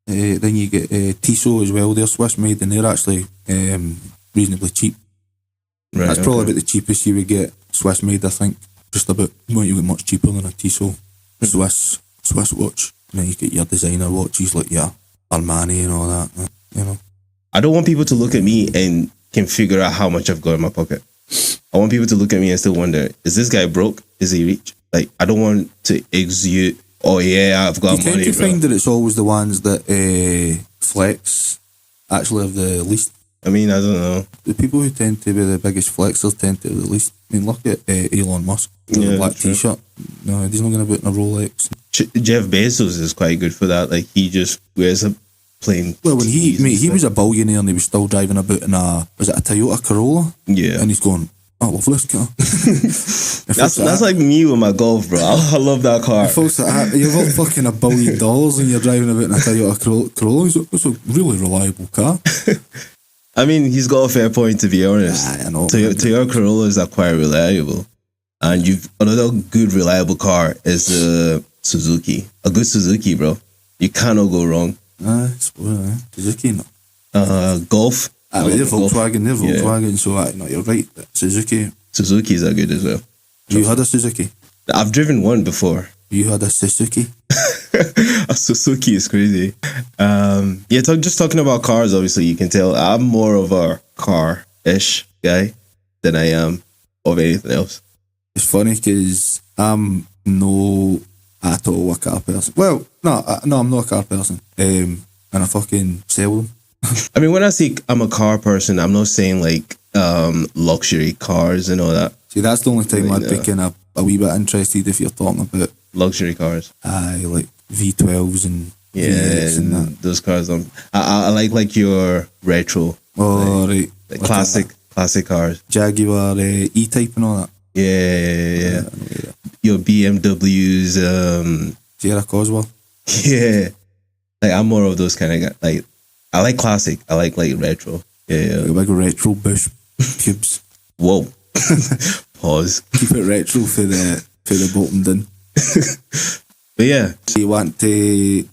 then you get Tissot as well. They're Swiss made and they're actually reasonably cheap. Right, That's probably about the cheapest you would get Swiss made, I think. Just about, well, you get much cheaper than a Tissot Swiss watch. And then you get your designer watches like your Armani and all that, you know. I don't want people to look at me and can figure out how much I've got in my pocket. I want people to look at me and still wonder, is this guy broke? Is he rich? Like, I don't want to exude, oh yeah, I've got You tend money, to bro. find that it's always the ones that flex actually have the least. I mean, I don't know. The people who tend to be the biggest flexers tend to have the least. I mean, look at Elon Musk with the black true. t-shirt. No, he's not going to put in a Rolex. Jeff Bezos is quite good for that. Like, he just wears a plain. Well, when tees and he stuff. was a billionaire and he was still driving about in was it a Toyota Corolla? Yeah. And he's going, I love this car. That's like me with my Golf, bro. I love that car. Folks that you're worth fucking $1 billion and you're driving about in a Toyota Corolla. It's a really reliable car. I mean, he's got a fair point, to be honest. Aye, I know. Toyota Corollas are quite reliable. And another good, reliable car is Suzuki. A good Suzuki, bro. You cannot go wrong. Suzuki, no. Golf. They're Golf. Volkswagen, so no, you're right. Suzuki. Susukis are good as well. You had a Suzuki? I've driven one before. You had a Suzuki? A Suzuki is crazy. Just talking about cars, obviously, you can tell I'm more of a car-ish guy than I am of anything else. It's funny because I'm no at all a car person. Well, no, I'm not a car person. And I fucking sell them. I mean, when I say I'm a car person, I'm not saying like luxury cars and all that. See, that's the only time I'd be kind of a wee bit interested if you're talking about luxury cars. Like V12s and V8s and that. Those cars. I like your retro. Oh, right. Like classic cars. Jaguar E-Type and all that. Yeah. Your BMWs. Sierra Cosworth. Yeah. Like, I'm more of those kind of guys. Like, I like classic. I like retro. Yeah. Like a big retro bush cubes. Whoa. Pause. Keep it retro for the bottom down. But yeah. You want to,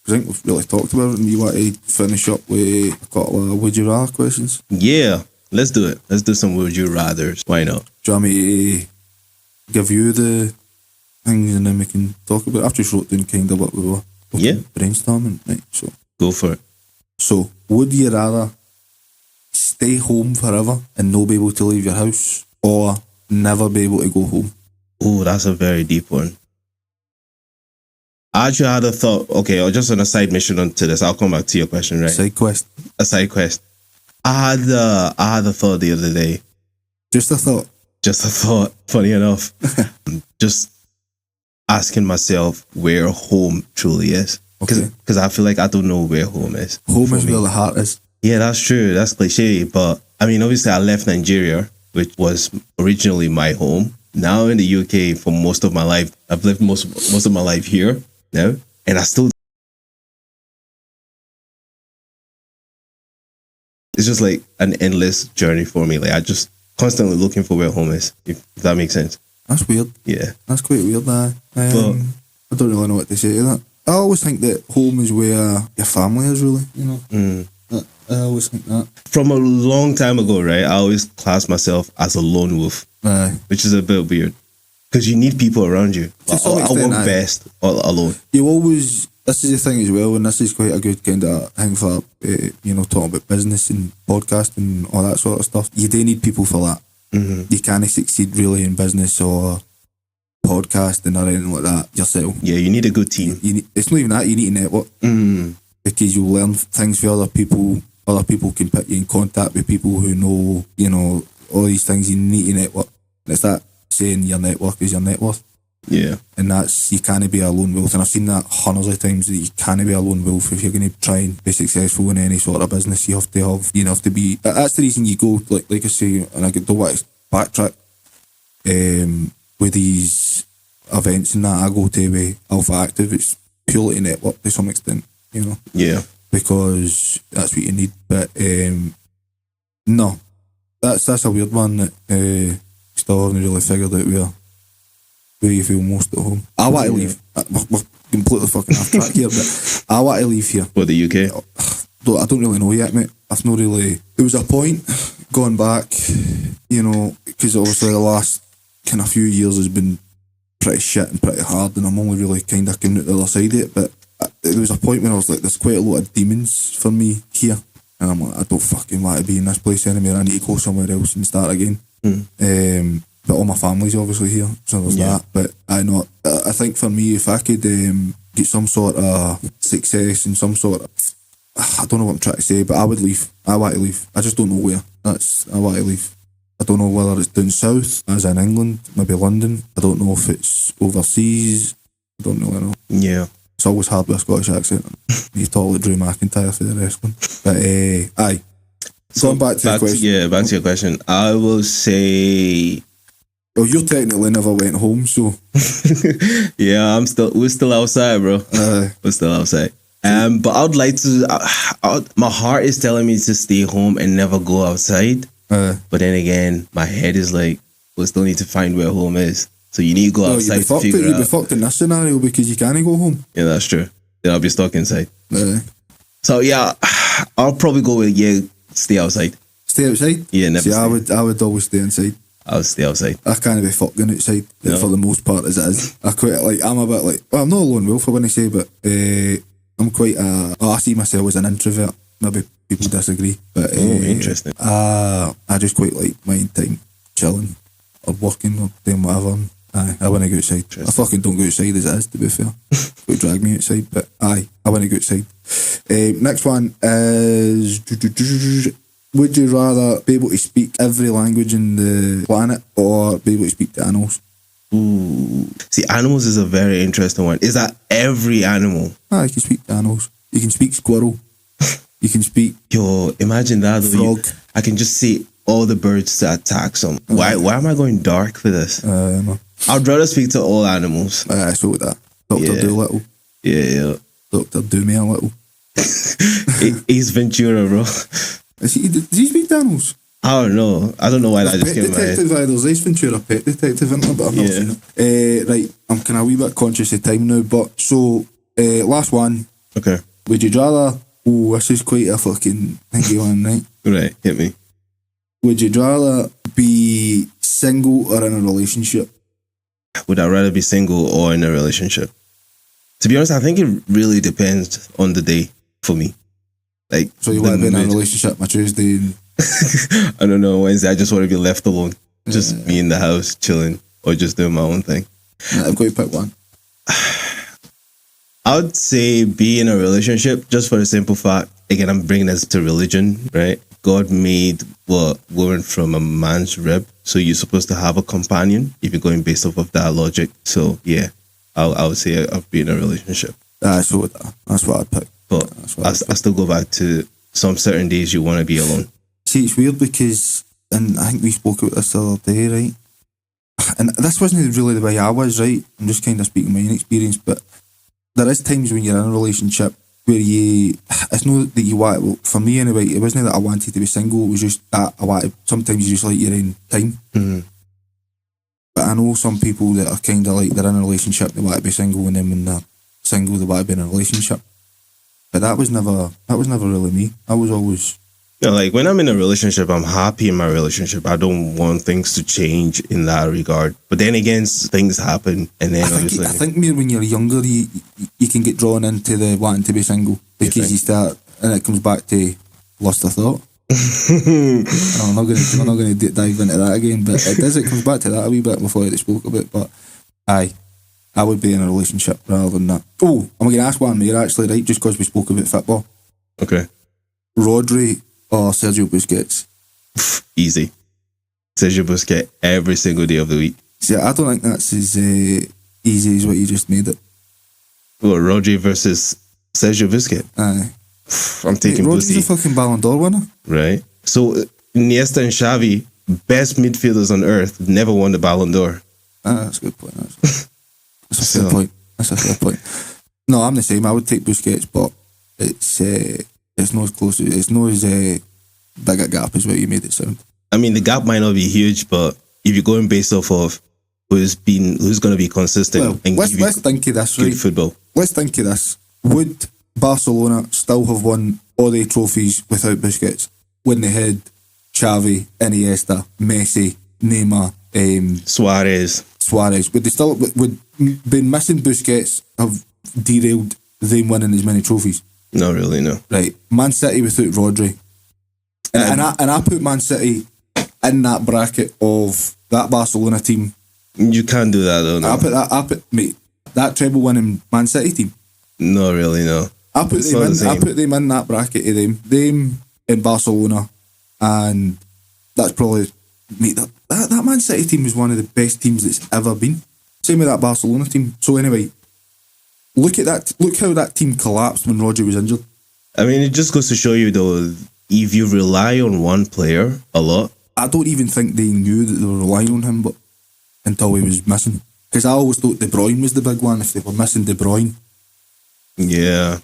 I think we've really talked about it, and you want to finish up with a couple of would you rather questions? Yeah. Let's do it. Let's do some would you rathers. Why not? Do you want me to give you the things and then we can talk about it? I've just wrote down kind of what we were brainstorming, right? So go for it. So, would you rather stay home forever and not be able to leave your house, or never be able to go home? Oh, that's a very deep one. I actually had a thought. Okay, or just on a side mission onto this. I'll come back to your question, right? Side quest. A side quest. I had a thought the other day. Just a thought. Just a thought. Funny enough, just asking myself where home truly is. Because I feel like I don't know where home is. Home is where the heart is. Yeah, that's true. That's cliche. But I mean, obviously, I left Nigeria, which was originally my home. Now in the UK for most of my life. I've lived most of my life here now. And I still... It's just like an endless journey for me. Like, I just constantly looking for where home is, if that makes sense. That's weird. Yeah. That's quite weird, but I don't really know what to say to that. I always think that home is where your family is, really, you know. I always think that. From a long time ago, right, I always class myself as a lone wolf, which is a bit weird. Because you need people around you. I work best all alone. You always... This is the thing as well, and this is quite a good kind of thing for, you know, talking about business and podcasting and all that sort of stuff. You do need people for that. Mm-hmm. You can't succeed really in business or podcasting or anything like that yourself. Yeah, you need a good team. It's not even that, you need to network. Mm. Because you'll learn things for other people. Other people can put you in contact with people who know, you know, all these things. You need to network. And it's that saying, your network is your net worth. Yeah. And that's, you can't be a lone wolf. And I've seen that hundreds of times, that you can't be a lone wolf. If you're going to try and be successful in any sort of business, you have to be, that's the reason you go, like I say, and I don't want to backtrack, with these events and that I go to with Alpha Active, it's purely a network to some extent, you know. Yeah. Because that's what you need. But no, that's a weird one that still haven't really figured out where you feel most at home. I want to leave. We're completely fucking off track here, but I want to leave here. For the UK? I don't really know yet, mate. I've not really... There was a point going back, you know, because obviously the last kind of few years has been pretty shit and pretty hard, and I'm only really kind of coming out the other side of it, but there was a point when I was like, there's quite a lot of demons for me here, and I'm like, I don't fucking want to be in this place anymore. I need to go somewhere else and start again. But all my family's obviously here, so there's that. But I think for me, if I could get some sort of success and some sort of, I don't know what I'm trying to say, but I would leave. I want to leave. I just don't know where. I want to leave. I don't know whether it's down south, as in England, maybe London. I don't know if it's overseas. I don't really know. Yeah. It's always hard with a Scottish accent. You talk like Drew McIntyre for the wrestling. But aye. So going back to the question. Yeah, back to your question. I will say... Well, you technically never went home, so... Yeah, we're still outside, bro. We're still outside. But I would like to... my heart is telling me to stay home and never go outside. But then again, my head is like, we still need to find where home is. So you need to go outside to figure it out. You'd be fucked in this scenario because you can't go home. Yeah, that's true. Then I'll be stuck inside. So yeah, I'll probably go with, stay outside. Stay outside? Yeah, never See, I would always stay inside. I'll stay outside. I can't be fucking outside for the most part as it is. I'm a bit like, well, I'm not a lone wolf, I wouldn't say, but I'm quite I see myself as an introvert. Maybe people disagree, but interesting. I just quite like my time chilling or working or doing whatever. I want to go outside. I fucking don't go outside as it is, to be fair. Would drag me outside, but I want to go outside. Next one is, would you rather be able to speak every language in the planet or be able to speak to animals? Ooh. See, animals is a very interesting one. Is that every animal? You can speak to animals. You can speak squirrel. You can speak... Yo, imagine that. Frog. I can just see all the birds to attack some. Why am I going dark for this? No. I'd rather speak to all animals. I saw that. Dr. Dolittle. Yeah. Dr. Do Me a Little. He's Ventura, bro. Does he speak to animals? I don't know. I don't know why that just came in my head. There's Ace Ventura, Pet Detective, isn't there? But I've not seen it. Right, I'm kind of a wee bit conscious of time now, but so, last one. Okay. Would you rather... Oh, this is quite a fucking thingy one, right? Right, hit me. Would you rather be single or in a relationship? Would I rather be single or in a relationship? To be honest, I think it really depends on the day for me. Like, so you want to be in a relationship on a Tuesday and I don't know, Wednesday I just want to be left alone. Just be in the house chilling or just doing my own thing. I've got to pick one. I would say be in a relationship just for the simple fact, again, I'm bringing this to religion, right? God made woman from a man's rib. So you're supposed to have a companion if you're going based off of that logic. So yeah, I would say I'd be in a relationship. So that's what I'd pick. But I still go back to some certain days you want to be alone. See, it's weird because, and I think we spoke about this the other day, right? And this wasn't really the way I was, right? I'm just kind of speaking my own experience, but there is times when you're in a relationship where it's not that you want, well, for me anyway, it wasn't that I wanted to be single, it was just that I wanted, sometimes you just like your own time. Mm-hmm. But I know some people that are kind of like, they're in a relationship, they want to be single, and then when they're single, they want to be in a relationship. But that was never really me. I was always... Like when I'm in a relationship, I'm happy in my relationship. I don't want things to change in that regard. But then again, things happen, and then I think maybe when you're younger, you can get drawn into the wanting to be single because you start, and it comes back to lust of thought. I'm not going to dive into that again, but it comes back to that a wee bit before I spoke about. But I would be in a relationship rather than that. Oh, I'm going to ask one more actually, right? Just because we spoke about football. Okay. Rodri or Sergio Busquets? Easy. Sergio Busquets every single day of the week. See, I don't think that's as easy as what you just made it. Well, Rodri versus Sergio Busquets. Aye. I'm taking Rodri's Bussy. a fucking Ballon d'Or winner. Right. So Iniesta and Xavi, best midfielders on earth, never won the Ballon d'Or. That's a good point. That's a fair point. That's a fair point. No, I'm the same. I would take Busquets, but it's not as close. It's not as big a gap as what you made it sound. I mean, the gap might not be huge, but if you're going based off of who's going to be consistent, Well, and let's think of this, good right? football. Let's think of this. Would Barcelona still have won all the trophies without Busquets when they had Xavi, Iniesta, Messi, Neymar, Suarez? Would they still would being missing Busquets have derailed them winning as many trophies? Not really, no. Right, Man City without Rodri, and I put Man City in that bracket of that Barcelona team. You can't do that though. No. I put that treble winning Man City team. Not really, no. I put them in that bracket of them in Barcelona, and that's probably that Man City team is one of the best teams that's ever been. Same with that Barcelona team. So anyway, look at that. Look how that team collapsed when Rodri was injured. I mean, it just goes to show you though, if you rely on one player a lot. I don't even think they knew that they were relying on him, but until he was missing. Because I always thought De Bruyne was the big one if they were missing De Bruyne. Yeah.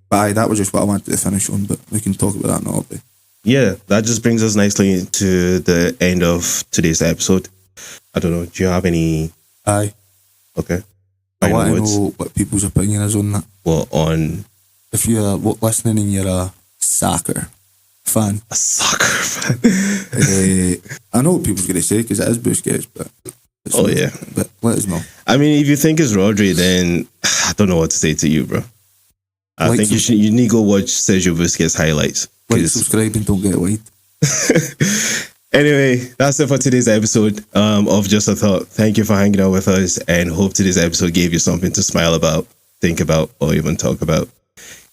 But aye, that was just what I wanted to finish on, but we can talk about that another day. Yeah, that just brings us nicely to the end of today's episode. I don't know, do you have any... Aye. Okay. I want to know what people's opinion is on that. Well, on... If you're listening and you're a soccer fan. A soccer fan? I know what people's going to say because it is Busquets, but... Oh, yeah. But let us know. I mean, if you think it's Rodri, then I don't know what to say to you, bro. I think you need to go watch Sergio Busquets highlights. Like, subscribe and don't get wide. Anyway, that's it for today's episode of Just a Thought. Thank you for hanging out with us, and hope today's episode gave you something to smile about, think about, or even talk about.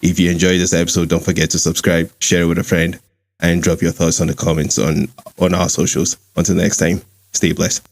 If you enjoyed this episode, don't forget to subscribe, share it with a friend, and drop your thoughts on the comments on our socials. Until next time, stay blessed.